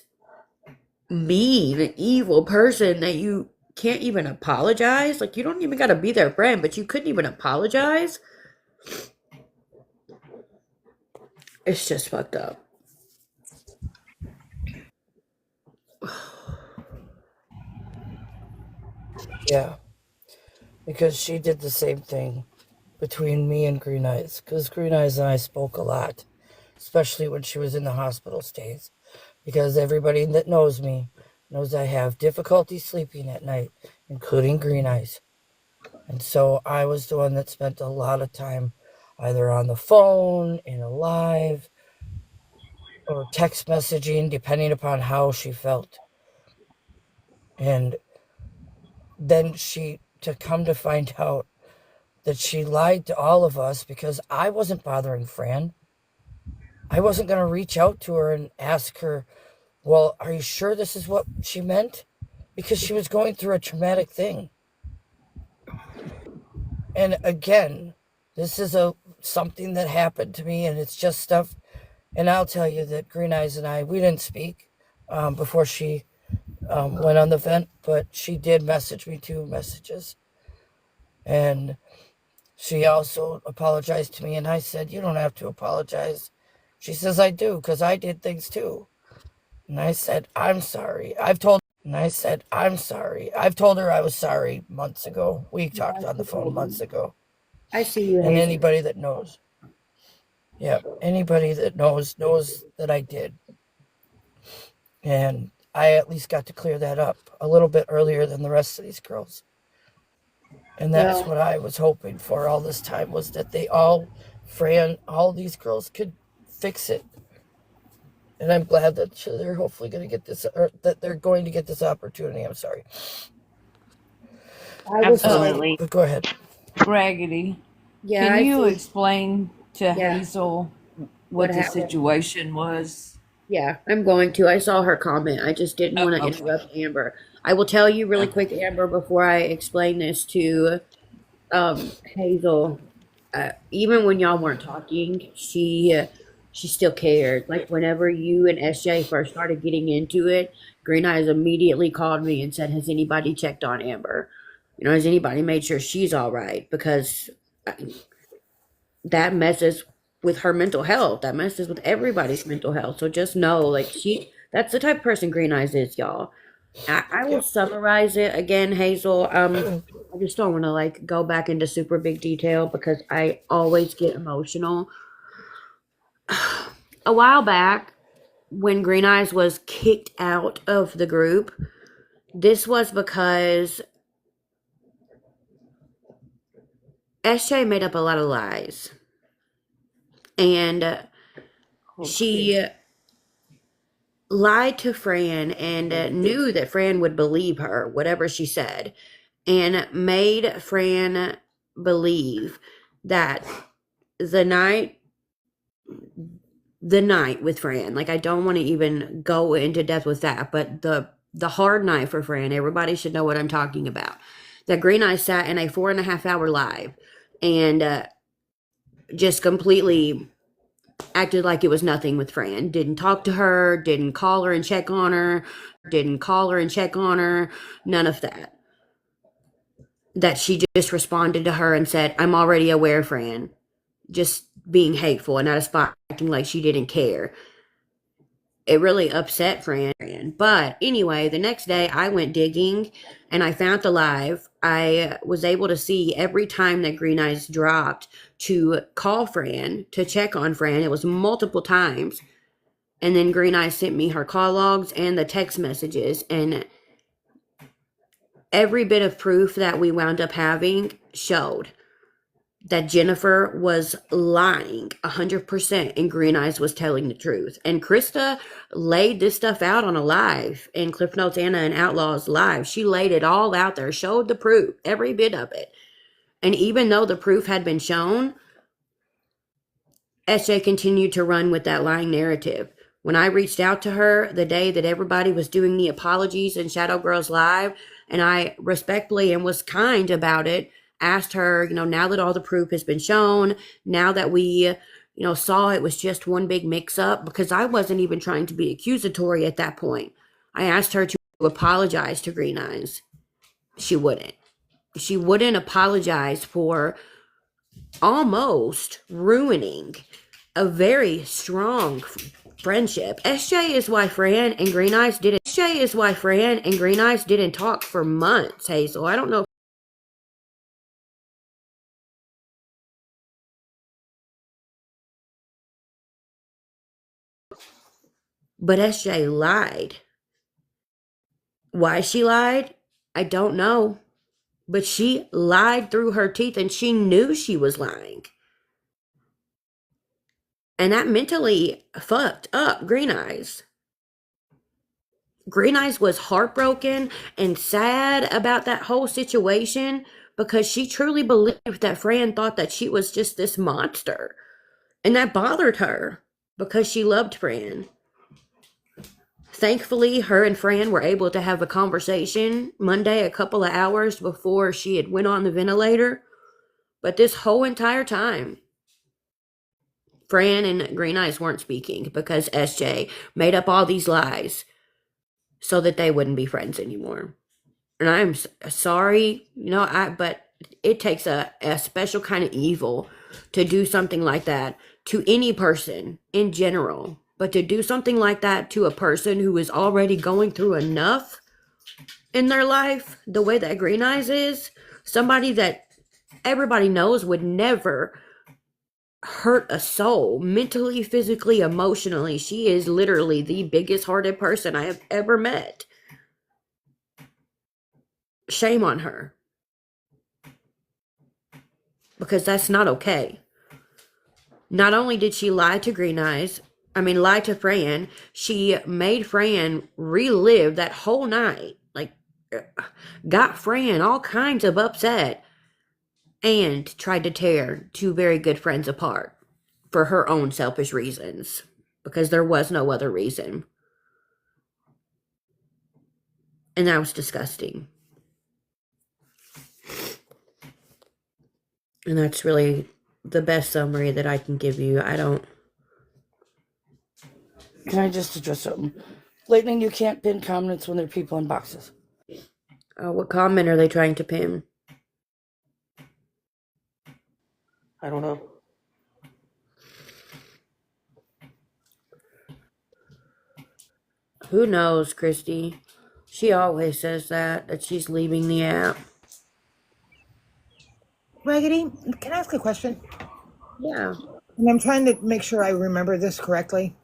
mean, evil person that you can't even apologize. Like, you don't even got to be their friend, but you couldn't even apologize. It's just fucked up.
Yeah, because she did the same thing between me and Green Eyes. Because Green Eyes and I spoke a lot, especially when she was in the hospital stays. Because everybody that knows me knows I have difficulty sleeping at night, including Green Eyes. And so I was the one that spent a lot of time either on the phone, in a live, or text messaging, depending upon how she felt. And then to come to find out that she lied to all of us, because I wasn't bothering Fran. I wasn't going to reach out to her and ask her, well, are you sure this is what she meant? Because she was going through a traumatic thing. And again, this is something that happened to me, and it's just stuff. And I'll tell you that Green Eyes and I, we didn't speak before she went on the vent, but she did message me 2 messages. And she also apologized to me, and I said, you don't have to apologize. She says, I do, because I did things too. And I said, I'm sorry. I've told her I was sorry months ago. We talked on the phone months ago.
I see you,
And
Hazel.
anybody that knows knows that I did. And I at least got to clear that up a little bit earlier than the rest of these girls. And that's
Well,
what I was hoping for all this time, was that all these girls could fix it. And I'm glad that they're hopefully going to get this, or that they're going to get this opportunity. I'm sorry.
I will say,
Absolutely.
But go ahead.
Raggedy,
yeah,
can
I
you
see
explain to
Yeah.
Hazel
what
what the
happened.
situation was?
Yeah, I'm going to. I saw her comment. I just didn't want to
Okay.
interrupt Amber. I will tell you really quick, Amber, before I explain this to Hazel. Even when y'all weren't talking, she still cared. Like, whenever you and SJ first started getting into it, Green Eyes immediately called me and said, "Has anybody checked on Amber? Has anybody made sure she's all right?" Because that messes with her mental health. That messes with everybody's mental health. So just know, like, that's the type of person Green Eyes is, y'all. I will summarize it again, Hazel. I just don't want to like go back into super big detail because I always get emotional. A while back, when Green Eyes was kicked out of the group, this was because SJ made up a lot of lies. And she lied to Fran and knew that Fran would believe her, whatever she said, and made Fran believe that the night with Fran, like, I don't want to even go into depth with that, but the hard night for Fran, everybody should know what I'm talking about. That Green Eye sat in a 4.5 hour live and just completely acted like it was nothing with Fran. Didn't talk to her, didn't call her and check on her, none of that. That she just responded to her and said, "I'm already aware, Fran. Just being hateful and out of spite, acting like she didn't care. It really upset Fran. But anyway, the next day I went digging and I found the live. I was able to see every time that Green Eyes dropped to call Fran, to check on Fran. It was multiple times. And then Green Eyes sent me her call logs and the text messages. And every bit of proof that we wound up having showed that Jennifer was lying 100% and Green Eyes was telling the truth. And Krista laid this stuff out on a live in Cliff Notes Anna and Outlaws live. She laid it all out there, showed the proof, every bit of it. And even though the proof had been shown, SJ continued to run with that lying narrative. When I reached out to her the day that everybody was doing the apologies in Shadow Girls Live, and I respectfully and was kind about it, asked her, now that all the proof has been shown, now that we, saw it was just one big mix up, because I wasn't even trying to be accusatory at that point. I asked her to apologize to Green Eyes. She wouldn't. She wouldn't apologize for almost ruining a very strong friendship. SJ is why Fran and Green Eyes didn't. SJ is why Fran and Green Eyes didn't talk for months, Hazel. I don't know. But SJ lied. Why she lied, I don't know. But she lied through her teeth and she knew she was lying. And that mentally fucked up Green Eyes. Green Eyes was heartbroken and sad about that whole situation because she truly believed that Fran thought that she was just this monster. And that bothered her because she loved Fran. Thankfully, her and Fran were able to have a conversation Monday a couple of hours before she had went on the ventilator. But this whole entire time, Fran and Green Eyes weren't speaking because SJ made up all these lies so that they wouldn't be friends anymore. And I'm sorry, but it takes a special kind of evil to do something like that to any person in general. But to do something like that to a person who is already going through enough in their life, the way that Green Eyes is, somebody that everybody knows would never hurt a soul, mentally, physically, emotionally. She is literally the biggest hearted person I have ever met. Shame on her. Because that's not okay. Not only did she lie to lie to Fran, she made Fran relive that whole night. Got Fran all kinds of upset and tried to tear two very good friends apart for her own selfish reasons. Because there was no other reason. And that was disgusting. And that's really the best summary that I can give you.
Can I just address something? Lightning, you can't pin comments when there are people in boxes.
What comment are they trying to pin?
I don't know.
Who knows, Christy? She always says that she's leaving the app.
Raggedy, can I ask a question?
Yeah.
And I'm trying to make sure I remember this correctly.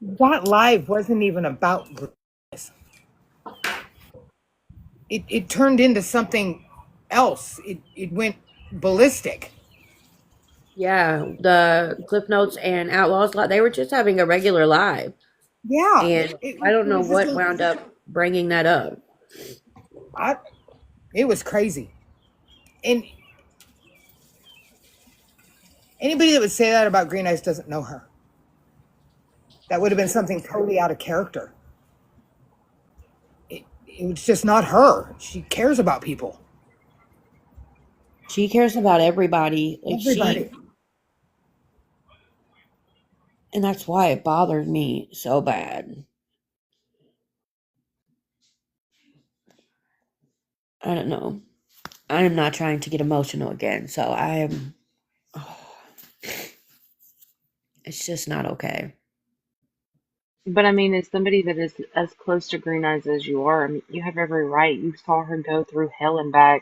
That live wasn't even about this. It turned into something else. It went ballistic.
Yeah, the Cliff Notes and Outlaws, they were just having a regular live.
Yeah.
And I don't know what wound up bringing that up.
It was crazy. And anybody that would say that about Green Eyes doesn't know her. That would have been something totally out of character. It was just not her. She cares about people.
She cares about everybody.
Everybody.
And that's why it bothered me so bad. I don't know. I am not trying to get emotional again, so I am... It's just not okay.
But I mean, as somebody that is as close to Green Eyes as you are, I mean, you have every right. You saw her go through hell and back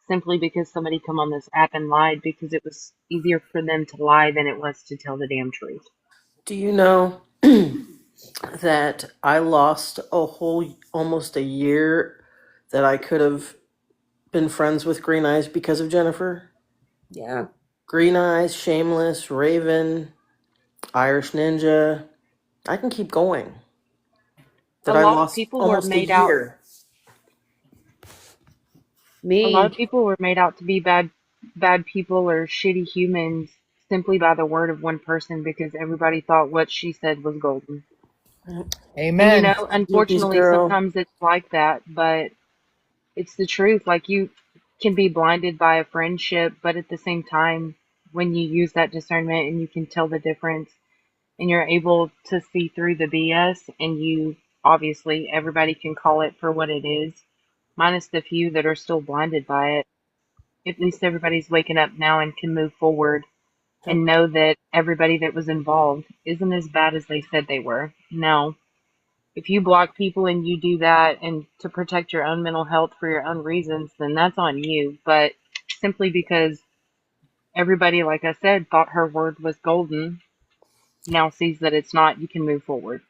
simply because somebody come on this app and lied because it was easier for them to lie than it was to tell the damn truth.
Do you know that I lost a whole almost a year that I could have been friends with Green Eyes because of Jennifer?
Yeah.
Green Eyes, Shameless, Raven, Irish Ninja. I can keep going.
A
That I
lot of
lost
people were
almost a
made out.
year.
A lot of
Me.
people were made out to be bad people or shitty humans simply by the word of one person because everybody thought what she said was golden. And
Amen.
Groupies
unfortunately,
girl.
sometimes it's like that, but it's the truth. Like you can be blinded by a friendship, but at the same time, when you use that discernment and you can tell the difference and you're able to see through the BS and you obviously everybody can call it for what it is, minus the few that are still blinded by it. At least everybody's waking up now and can move forward
Yep.
and know that everybody that was involved isn't as bad as they said they were. No, if you block people and you do that and to protect your own mental health for your own reasons, then that's on you. But simply because everybody, like I said, thought her word was golden, now sees that it's not, you can move forward.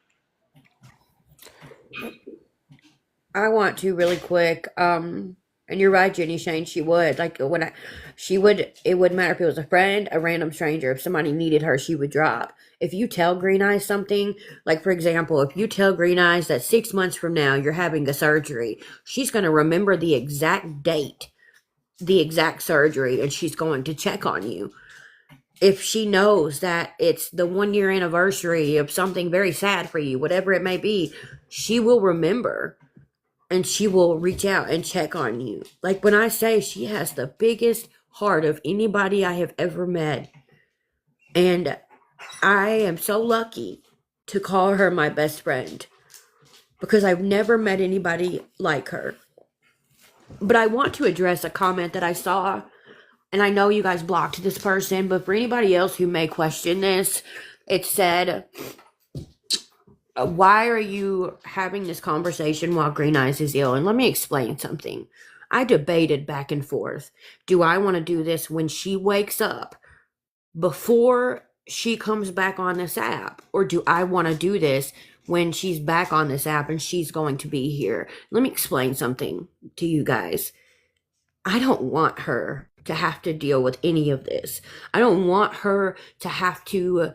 I want to really quick. And you're right, Jenny Shane. She would like when I, she would. It wouldn't matter if it was a friend, a random stranger. If somebody needed her, she would drop. If you tell Green Eyes something, like for example, if you tell Green Eyes that 6 months from now you're having a surgery, she's going to remember the exact date, the exact surgery, and she's going to check on you. If she knows that it's the 1 year anniversary of something very sad for you, whatever it may be, she will remember and she will reach out and check on you. Like when I say she has the biggest heart of anybody I have ever met. And I am so lucky to call her my best friend because I've never met anybody like her. But I want to address a comment that I saw, and I know you guys blocked this person, but for anybody else who may question this, it said, why are you having this conversation while Green Eyes is ill? And let me explain something. I debated back and forth. Do I want to do this when she wakes up before she comes back on this app? Or do I want to do this when she's back on this app and she's going to be here? Let me explain something to you guys. I don't want her to have to deal with any of this. I don't want her to have to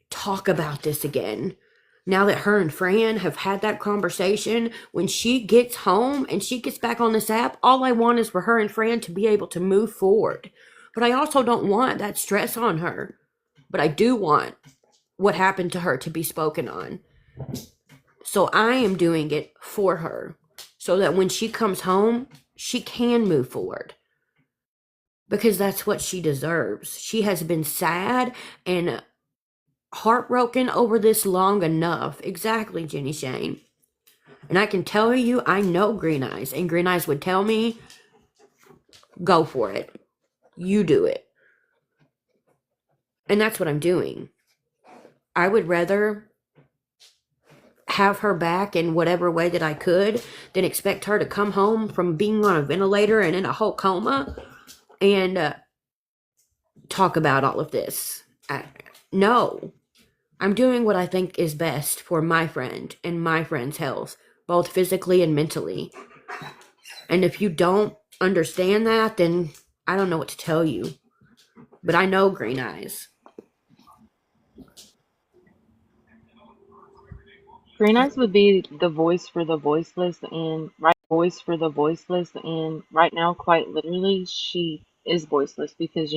talk about this again. Now that her and Fran have had that conversation, when she gets home and she gets back on this app, all I want is for her and Fran to be able to move forward. But I also don't want that stress on her. But I do want what happened to her to be spoken on. So I am doing it for her so that when she comes home, she can move forward. Because that's what she deserves. She has been sad and heartbroken over this long enough. Exactly, Jenny Shane. And I can tell you, I know Green Eyes, and Green Eyes would tell me, go for it. You do it. And that's what I'm doing. I would rather have her back in whatever way that I could than expect her to come home from being on a ventilator and in a whole coma and talk about all of this. No. I'm doing what I think is best for my friend and my friend's health, both physically and mentally. And if you don't understand that, then I don't know what to tell you. But I know Green Eyes.
Green Eyes would be the voice for the voiceless, and right now, quite literally, she is voiceless because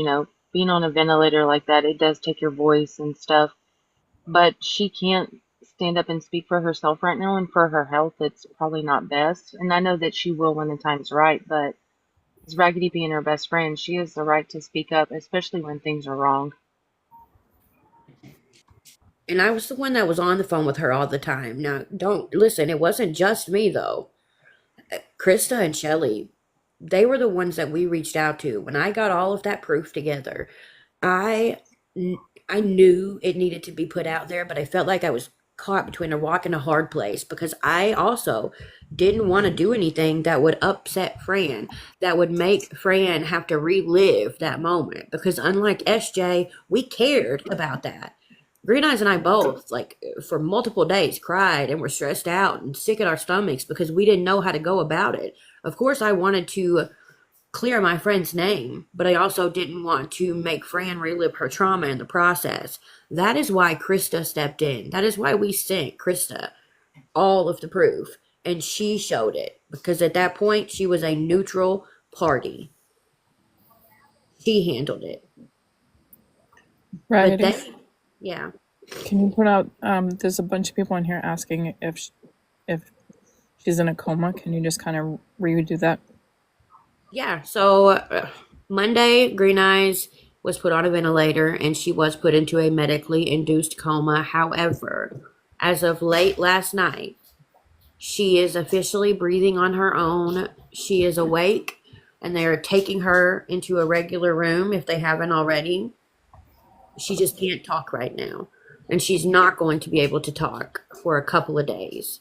being on a ventilator like that, it does take your voice and stuff. But she can't stand up and speak for herself right now, and for her health, it's probably not best. And I know that she will when the time's right, but as Raggedy being her best friend, she has the right to speak up, especially when things are wrong.
And I was the one that was on the phone with her all the time. Now, don't listen, it wasn't just me, though. Krista and Shelly, they were the ones that we reached out to. When I got all of that proof together, I I knew it needed to be put out there, but I felt like I was caught between a rock and a hard place because I also didn't want to do anything that would upset Fran, that would make Fran have to relive that moment. Because unlike SJ, we cared about that. Green Eyes and I both, like, for multiple days, cried and were stressed out and sick at our stomachs because we didn't know how to go about it. Of course, I wanted to clear my friend's name, but I also didn't want to make Fran relive her trauma in the process. That is why Krista stepped in. That is why we sent Krista all of the proof, and she showed it because at that point she was a neutral party. She handled it. But
Raggedy,
they, yeah.
can you put out? There's a bunch of people in here asking if she's in a coma. Can you just kind of redo that?
Yeah, so Monday, Green Eyes was put on a ventilator and she was put into a medically induced coma. However, as of late last night, she is officially breathing on her own. She is awake and they are taking her into a regular room if they haven't already. She just can't talk right now. And she's not going to be able to talk for a couple of days.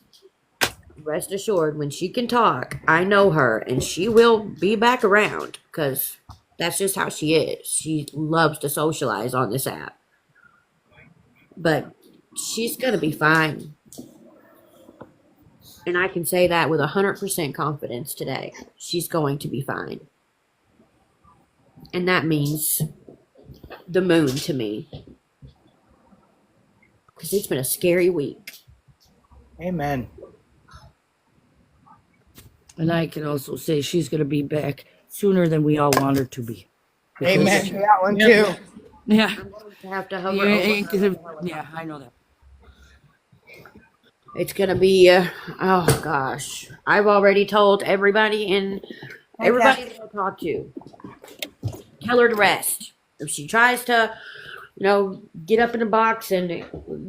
Rest assured, when she can talk, I know her and she will be back around because that's just how she is. She loves to socialize on this app. But she's going to be fine. And I can say that with 100% confidence today. She's going to be fine. And that means the moon to me. Because it's been a scary week.
Amen.
And I can also say she's going to be back sooner than we all want her to be. Because-
Amen to that one
Yeah.
too.
Yeah.
I'm going to have to hover
You
over
ain't
her.
gonna- yeah, I know that.
It's going to be, oh gosh. I've already told everybody and everybody that I talk to, tell her to rest. If she tries to, get up in the box and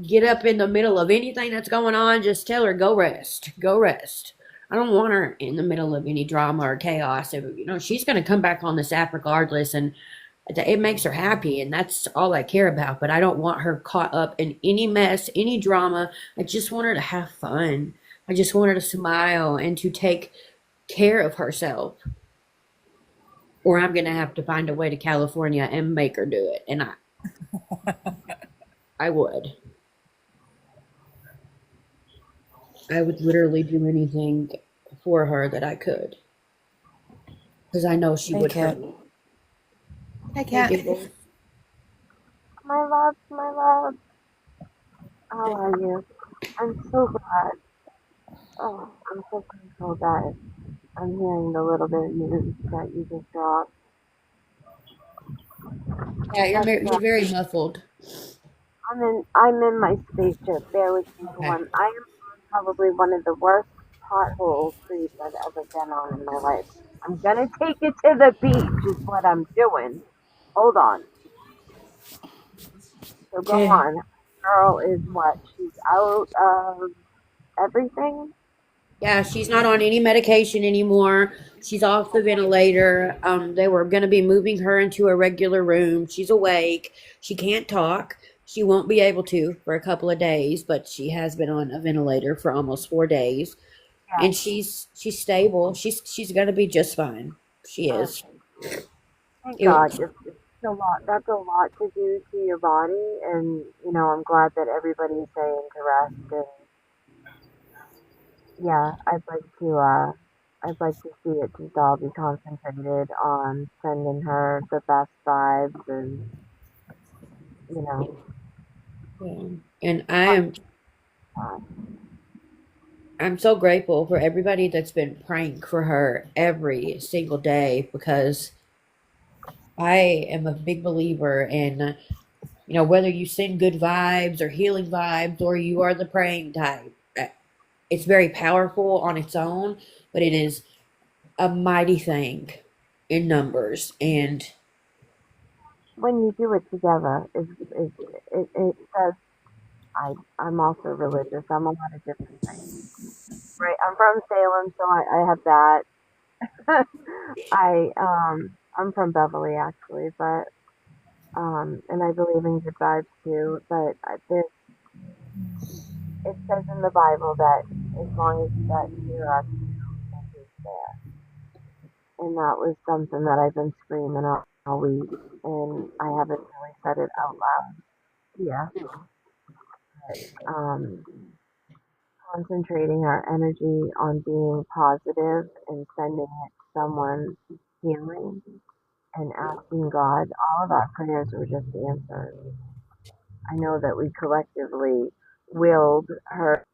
get up in the middle of anything that's going on, just tell her, go rest. Go rest. I don't want her in the middle of any drama or chaos. She's going to come back on this app regardless, and it makes her happy, and that's all I care about. But I don't want her caught up in any mess, any drama. I just want her to have fun. I just want her to smile and to take care of herself. Or I'm going to have to find a way to California and make her do it. And I would. I would literally do anything for her that I could. Because I know she would
Kat.
for me.
Hi, Kat.
My love, how are you? I'm so glad. Oh, I'm so grateful that I'm hearing the little bit of news that you just dropped.
Yeah,
That's
you're very muffled.
I'm in my spaceship. Bear with me for
Okay.
one. I am on probably one of the worst pothole streets I've ever been on in my life. I'm gonna take it to the beach is what I'm doing. Hold on. So go
Okay.
on. Girl is what? She's out of everything?
Yeah, she's not on any medication anymore. She's off the ventilator. They were going to be moving her into a regular room. She's awake. She can't talk. She won't be able to for a couple of days, but she has been on a ventilator for almost 4 days,
Yeah.
and she's stable. She's going to be just fine. She is.
Thank
It,
God. It's a lot. That's a lot to do to your body, and I'm glad that everybody's saying to rest. And yeah, I'd like to see it just all be concentrated on sending her the best vibes, and
yeah. And
uh,
I'm so grateful for everybody that's been praying for her every single day because I am a big believer in, whether you send good vibes or healing vibes or you are the praying type. It's very powerful on its own, but it is a mighty thing in numbers. And
when you do it together, it says I'm also religious. I'm a lot of different things. Right. I'm from Salem, so I have that. I'm from Beverly actually, but And I believe in good vibes too. But it says in the Bible that as long as you got near us, and He's there. And that was something that I've been screaming all week, and I haven't really said it out loud. Yeah. Um, Concentrating our energy on being positive and sending it to someone's healing and asking God, all of our prayers were just answered. I know that we collectively willed her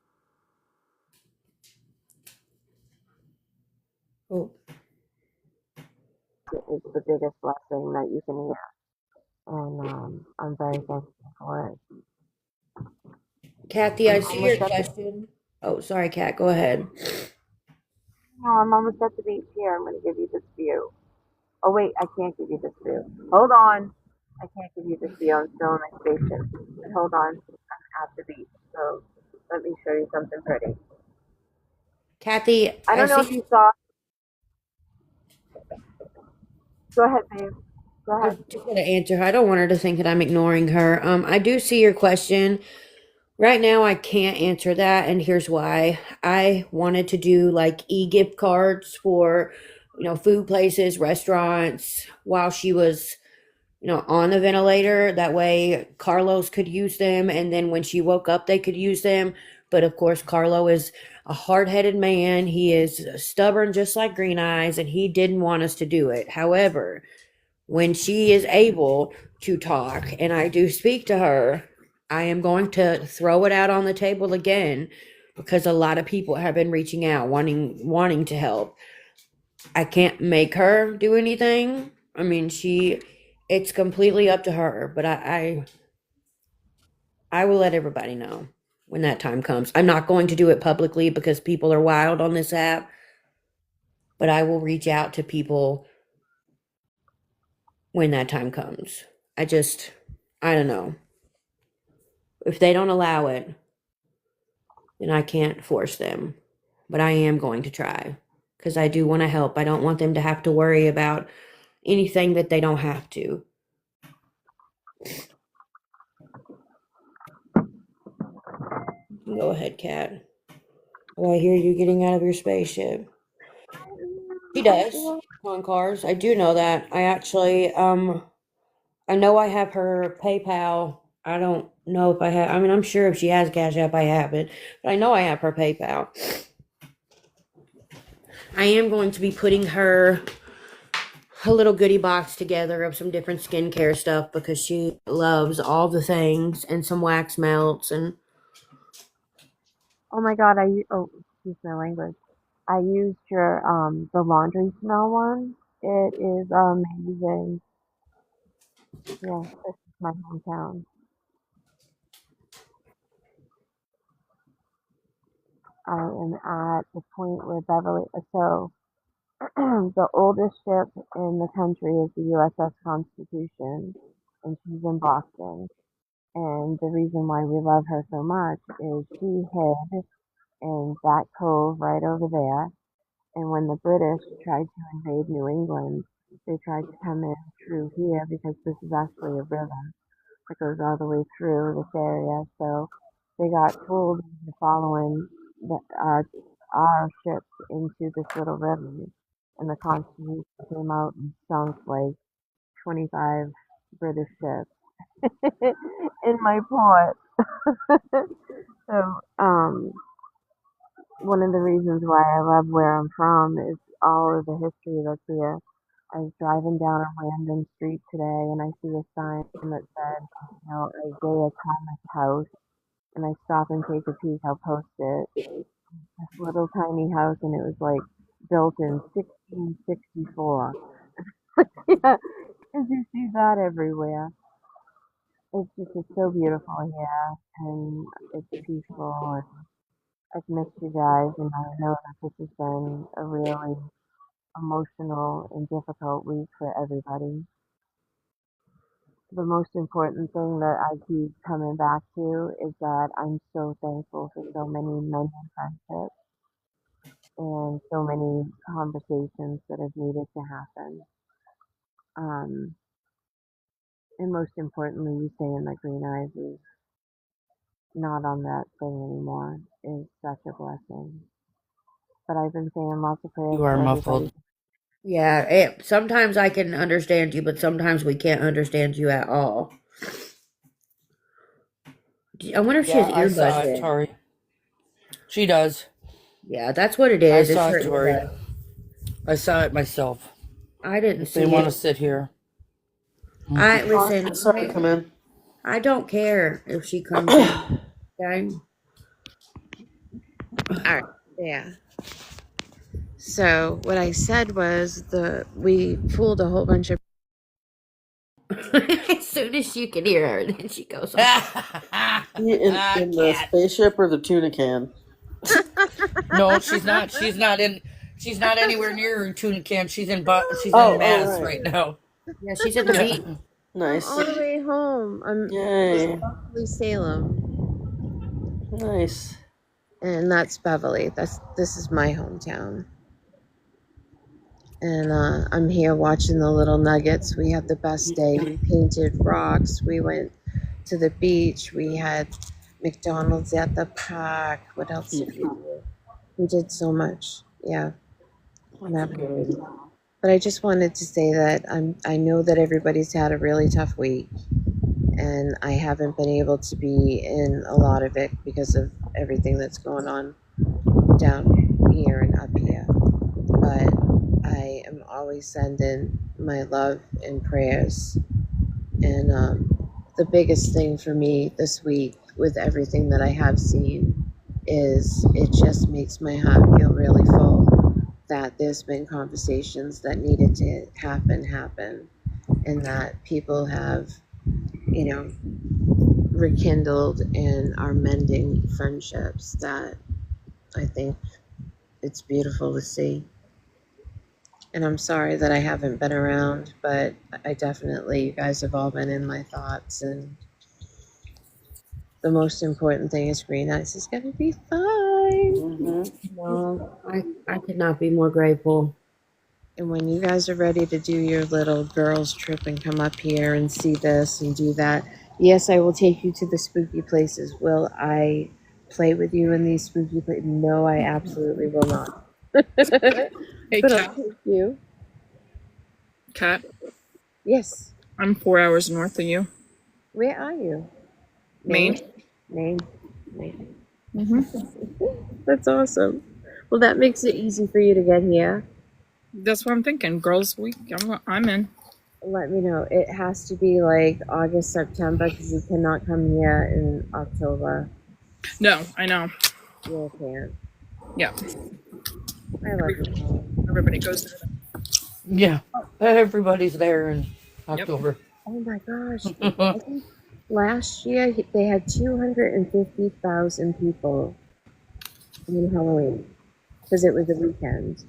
Oh,
is the biggest blessing that you can hear. And I'm very thankful for it.
Kathy, I
I'm
see
almost
your
at the
question. Oh, sorry, Kat. Go ahead.
no, I'm almost at the beach here. I'm gonna give you this view. Oh wait, I can't give you this view. Hold on. I can't give you this view. I'm still in my spaceship. But hold on. I'm at the beach. So let me show you something pretty.
Kathy,
I
I
don't know
see.
if you saw. Go ahead, babe. Go
I
ahead.
just want to answer her. I don't want her to think that I'm ignoring her. I do see your question. Right now, I can't answer that, and here's why. I wanted to do like e-gift cards for, food places, restaurants, while she was, on the ventilator. That way, Carlos could use them, and then when she woke up, they could use them. But of course, Carlo is a hard-headed man. He is stubborn, just like Green Eyes, and he didn't want us to do it. However, when she is able to talk and I do speak to her, I am going to throw it out on the table again because a lot of people have been reaching out wanting to help. I can't make her do anything. I mean, it's completely up to her, but I will let everybody know when that time comes. I'm not going to do it publicly because people are wild on this app, but I will reach out to people when that time comes. I don't know. If they don't allow it, then I can't force them. But I am going to try because I do want to help. I don't want them to have to worry about anything that they don't have to. Go ahead, Kat. Oh, I hear you getting out of your spaceship. She
I
does
feel
on cars. I do know that. I actually, I know I have her PayPal. I don't know if I have. I mean, I'm sure if she has Cash App, I have it. But I know I have her PayPal. I am going to be putting her a little goodie box together of some different skincare stuff because she loves all the things and some wax melts and
oh my god, oh, excuse my language. I used your the laundry smell one. It is amazing. Yeah, this is my hometown. I am at the point where Beverly. So the oldest ship in the country is the USS Constitution, and she's in Boston. And the reason why we love her so much is she hid in that cove right over there. And when the British tried to invade New England, they tried to come in through here because this is actually a river that goes all the way through this area. So they got fooled into following our ships into this little river. And the Constitution came out and sunk like 25 British ships in my port. So, one of the reasons why I love where I'm from is all of the history that's here. I was driving down a random street today and I see a sign that said, Isaiah Thomas House. And I stop and take a peek. I'll post it. This little tiny house, and it was like built in 1664. Yeah, 'cause you see that everywhere. It's so beautiful here, and it's peaceful. And I've missed you guys, and I know that this has been a really emotional and difficult week for everybody. The most important thing that I keep coming back to is that I'm so thankful for so many friendships and so many conversations that have needed to happen. Um, and most importantly, you saying that Green Eyes is not on that thing anymore is such a blessing. But I've been saying lots of prayers
You are
for
muffled.
everybody.
Yeah, sometimes I can understand you, but sometimes we can't understand you at all. I wonder if she has
Yeah, I saw
earbuds
it,
in.
Tori. She does.
Yeah, that's what it
I
is. It's
saw
her
it, Tori.
earbuds.
I saw it myself.
I didn't
If they
see
want to
it.
sit here.
I
Austin,
listen.
sorry to come in.
I don't care if she comes in. Okay.
All right. Yeah. So what I said was we pulled a whole bunch of
As soon as you can hear her, then she goes on.
In the
Cat.
spaceship or the tuna can?
No, she's not. She's not in. She's not anywhere near her tuna can. She's in. She's in
Oh,
Mass
right.
right now.
Yeah, she's at the beach.
I'm
Nice.
all the way home. I'm
Yay.
Beverly Salem,
Nice.
and that's Beverly. This is my hometown. And I'm here watching the little nuggets. We had the best day. We painted rocks. We went to the beach. We had McDonald's at the park. What else did we do? We did so much. Yeah, I'm having a good time. But I just wanted to say that I know that everybody's had a really tough week, and I haven't been able to be in a lot of it because of everything that's going on down here and up here. But I am always sending my love and prayers. And the biggest thing for me this week, with everything that I have seen, is it just makes my heart feel really full that there's been conversations that needed to happen, and that people have, rekindled and are mending friendships that I think it's beautiful to see. And I'm sorry that I haven't been around, but I definitely, you guys have all been in my thoughts. And the most important thing is Green Eyes is going to be fine.
Mm-hmm.
Well, I could not be more grateful.
And when you guys are ready to do your little girls' trip and come up here and see this and do that, yes, I will take you to the spooky places. Will I play with you in these spooky places? No, I absolutely will not.
Hey,
But I'll
Kat.
take you.
Kat,
Yes.
I'm 4 hours north of you.
Where are you?
Maine.
Maine.
Mm-hmm.
That's awesome. Well, that makes it easy for you to get here.
That's what I'm thinking. Girls' week. I'm in.
Let me know. It has to be like August, September, because you cannot come here in October.
No, I know.
You can't.
Yeah.
I love you.
Everybody goes there.
Yeah, everybody's there in October.
Oh my gosh. I think last year they had 250,000 people on Halloween because it was a weekend.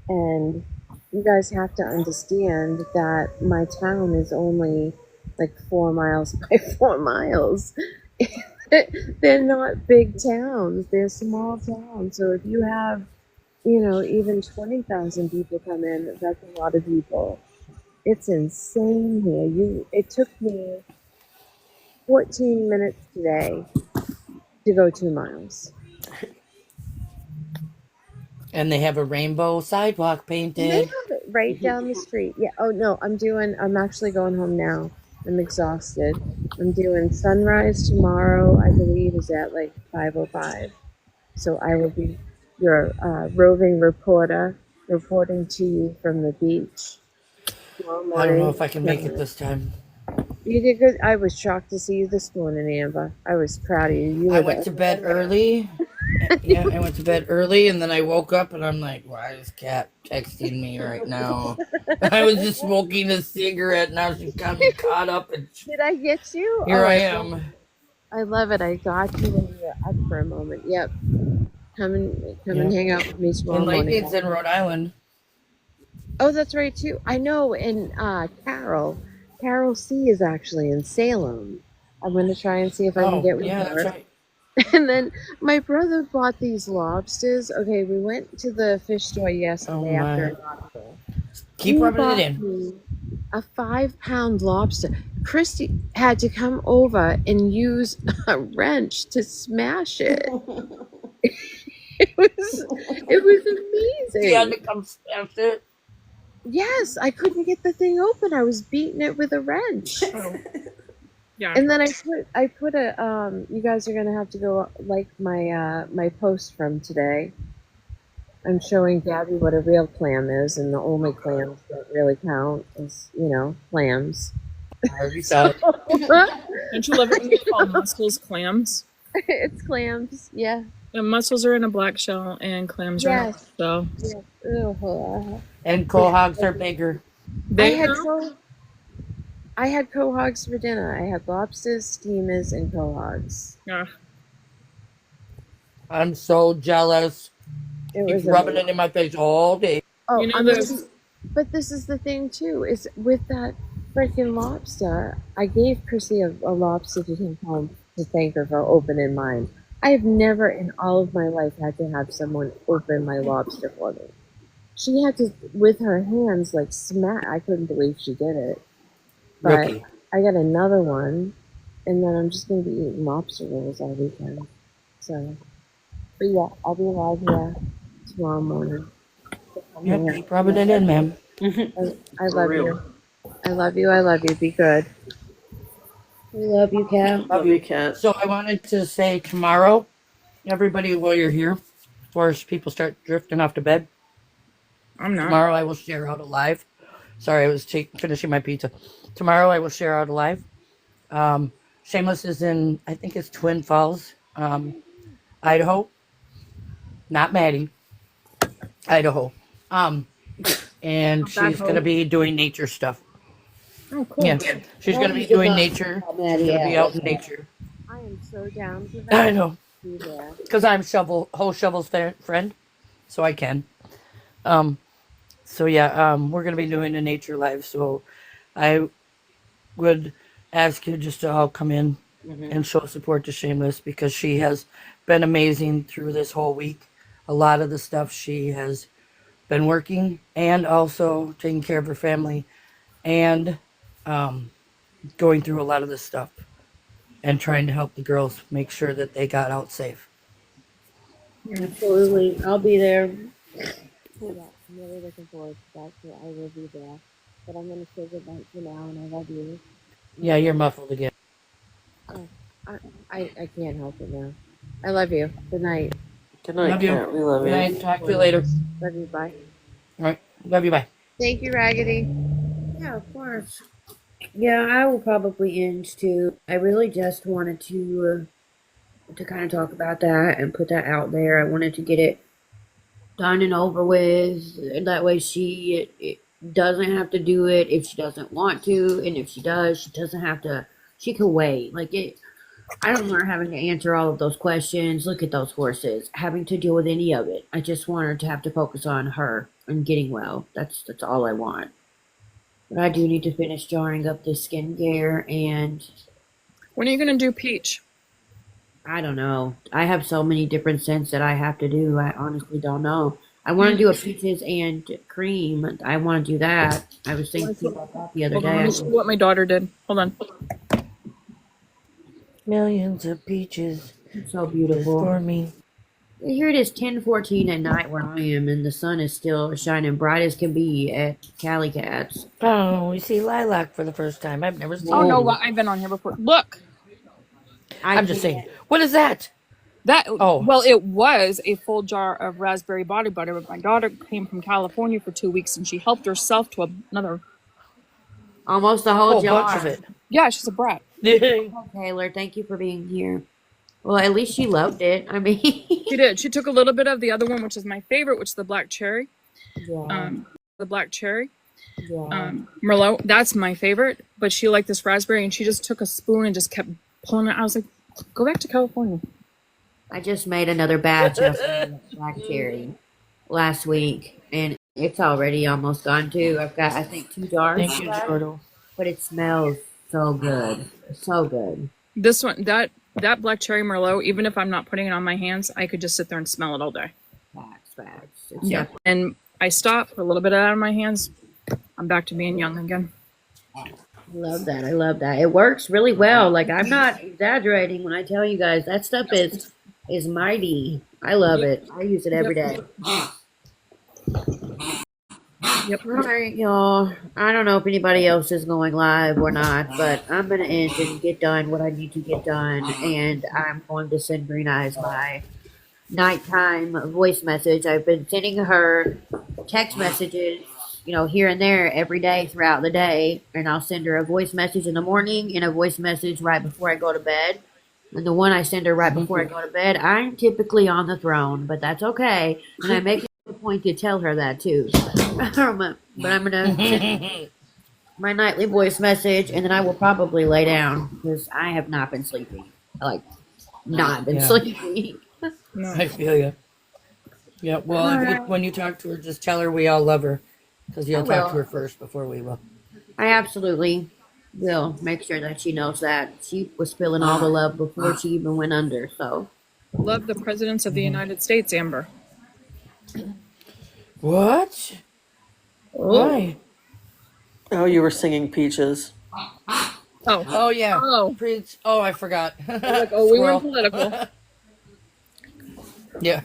And you guys have to understand that my town is only like 4 miles by 4 miles. They're not big towns, they're small towns. So if you have, even 20,000 people come in, that's a lot of people. It's insane here. It took me 14 minutes today to go 2 miles.
And they have a rainbow sidewalk
They
painted.
have it right down the street. Yeah. Oh no, I'm actually going home now. I'm exhausted. I'm doing sunrise tomorrow, I believe is at like 5:05. So I will be your roving reporter reporting to you from the beach tomorrow
I don't know
morning.
if I can make it this time.
You did good. I was shocked to see you this morning, Amber. I was proud of you. You
I
were
went
the
to bed early. Yeah, I went to bed early, and then I woke up, and I'm like, why is Kat texting me right now? I was just smoking a cigarette, now she's got me caught up, and
Did I get you?
here
Oh,
I
love it.
am.
I love it. I got you when you were up for a moment. Yep. Come and
Yeah.
hang out with me tomorrow
And
morning.
Lightning's in Rhode Island.
Oh, that's right too. I know. And Carol C is actually in Salem. I'm gonna try and see if I can
Oh,
get with
yeah,
her.
that's right.
And then my brother bought these lobsters. Okay, we went to the fish store
Oh,
yesterday after
my.
an article.
Keep
He
rubbing it
bought
in.
me a 5-pound lobster. Christy had to come over and use a wrench to smash it. It was
She had
amazing.
to come smash it.
Yes, I couldn't get the thing open. I was beating it with a wrench.
Oh, yeah.
And then I put a you guys are gonna have to go like my post from today. I'm showing Gabby what a real clam is, and the only clams that really count is, clams.
I already saw it.
Don't you love it when they call mussels clams?
It's clams, yeah.
The mussels are in a black shell and clams are in a
Yes.
black shell.
Yes. Ugh.
And quahogs are bigger.
They
I had quahogs for dinner. I had lobsters, steamers, and quahogs.
yeah.
I'm so jealous.
It
He's
was
rubbing
amazing.
it in my face all day.
Oh,
You know
I'm
those-
gonna but this is the thing too, is with that freaking lobster, I gave Chrissy a lobster to take home to thank her for opening mine. I have never in all of my life had to have someone open my lobster for me. She had to, with her hands, like smack. I couldn't believe she did it. But
Rookie.
I got another one, and then I'm just going to be eating lobster rolls all weekend. So, but yeah, I'll be alive here tomorrow morning.
Yep, keep rubbing it in, ma'am.
I love you. I love you. I love you. Be good.
We love you, Kat.
Love you, Cat.
So I wanted to say tomorrow, everybody, while you're here, before people start drifting off to bed,
I'm not.
tomorrow I will share out a live. Sorry, I was finishing my pizza. Tomorrow I will share out a live. Shameless is in, I think it's Twin Falls, Idaho. Not Maddie, Idaho. And she's going to be doing nature stuff.
Oh, cool.
Yeah, she's going to be doing nature. She's going to be out in nature.
I am so down for that.
I know,
Be there.
because I'm Shovel's friend, so I can. So yeah, we're gonna be doing a nature live. So I would ask you just to all come in and show support to Shameless, because she has been amazing through this whole week. A lot of the stuff she has been working and also taking care of her family and going through a lot of this stuff and trying to help the girls make sure that they got out safe.
Absolutely. I'll be there.
Yeah, I'm really looking forward to that. So I will be there. But I'm going to say goodnight for now, and I love you.
Yeah, you're muffled again.
Oh, I can't help it now. I love you. Good night.
Good night,
Love you.
Cat. We love
Good
you.
night. Talk to you later.
Love you. Bye.
All right. Love you. Bye.
Thank you, Raggedy.
Yeah, of course. Yeah, I will probably end too. I really just wanted to kind of talk about that and put that out there. I wanted to get it done and over with. And that way it doesn't have to do it if she doesn't want to, and if she does, she doesn't have to. She can wait. I don't want her having to answer all of those questions. Look at those horses, having to deal with any of it. I just want her to have to focus on her and getting well. That's all I want. But I do need to finish jarring up this skincare, and
When are you gonna do peach?
I don't know. I have so many different scents that I have to do. I honestly don't know. I want to do a peaches and cream. I want to do that. I was thinking about that the other
Hold on, let
day.
me see what my daughter did. Hold on.
Millions of peaches
So
for
beautiful.
me.
Here it is, 10:14 at night where I am, and the sun is still shining bright as can be at Cali Cats.
Oh, we see lilac for the first time. I've never seen
Oh no,
it.
I've been on here before. Look,
I'm just saying. What is that?
that.
Oh.
Well, it was a full jar of raspberry body butter, but my daughter came from California for 2 weeks, and she helped herself to another.
Almost a
A
whole
whole
jar.
bunch of it.
Yeah, she's a brat.
Taylor, thank you for being here. Well, at least she loved it. I mean,
She did. She took a little bit of the other one, which is my favorite, which is the black cherry.
yeah,
The black cherry.
yeah.
Merlot. That's my favorite. But she liked this raspberry, and she just took a spoon and just kept pulling it. I was like, go back to California.
I just made another batch of black cherry last week, and it's already almost gone too. I've got, I think, 2 jars
Thank you,
left,
Jordo.
but it smells so good, so good.
This one, that black cherry Merlot, even if I'm not putting it on my hands, I could just sit there and smell it all day.
Facts. It's
Yeah.
definitely-
And I stop, put a little bit out of my hands. I'm back to being young again.
Love that. I love that. It works really well. Like I'm not exaggerating when I tell you guys that stuff is mighty. I love
Yep.
it. I use it every day.
Yep.
All right, y'all. I don't know if anybody else is going live or not, but I'm gonna end and get done what I need to get done, and I'm going to send Green Eyes my nighttime voice message. I've been sending her text messages, here and there every day throughout the day, and I'll send her a voice message in the morning and a voice message right before I go to bed. And the one I send her right before I go to bed, I'm typically on the throne, but that's okay. And I make it a point to tell her that too. But I'm gonna send my nightly voice message, and then I will probably lay down because I have not been sleeping. Like, not been
Yeah.
sleeping.
I feel you. Yeah. Well, when you talk to her, just tell her we all love her, because you'll talk to her first before we will.
I absolutely will make sure that she knows that. She was feeling all the love before she even went under, so.
Love the presidents of the United States, Amber.
What? Why?
Oh, you were singing Peaches.
Oh yeah.
Oh.
Preach. Oh, I forgot.
Like, oh, we were political.
Yeah.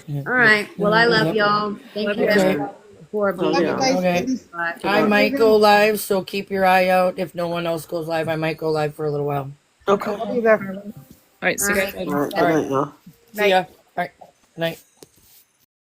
All right. Well, I love y'all. Thank
Love
you
you.
everyone for being
Love you
here.
guys.
Okay.
Bye.
I might go live, so keep your eye out. If no one else goes live, I might go live for a little while.
Okay.
I'll be there.
All right. See you guys later.
All right. Good night, y'all.
See ya. All right. Night.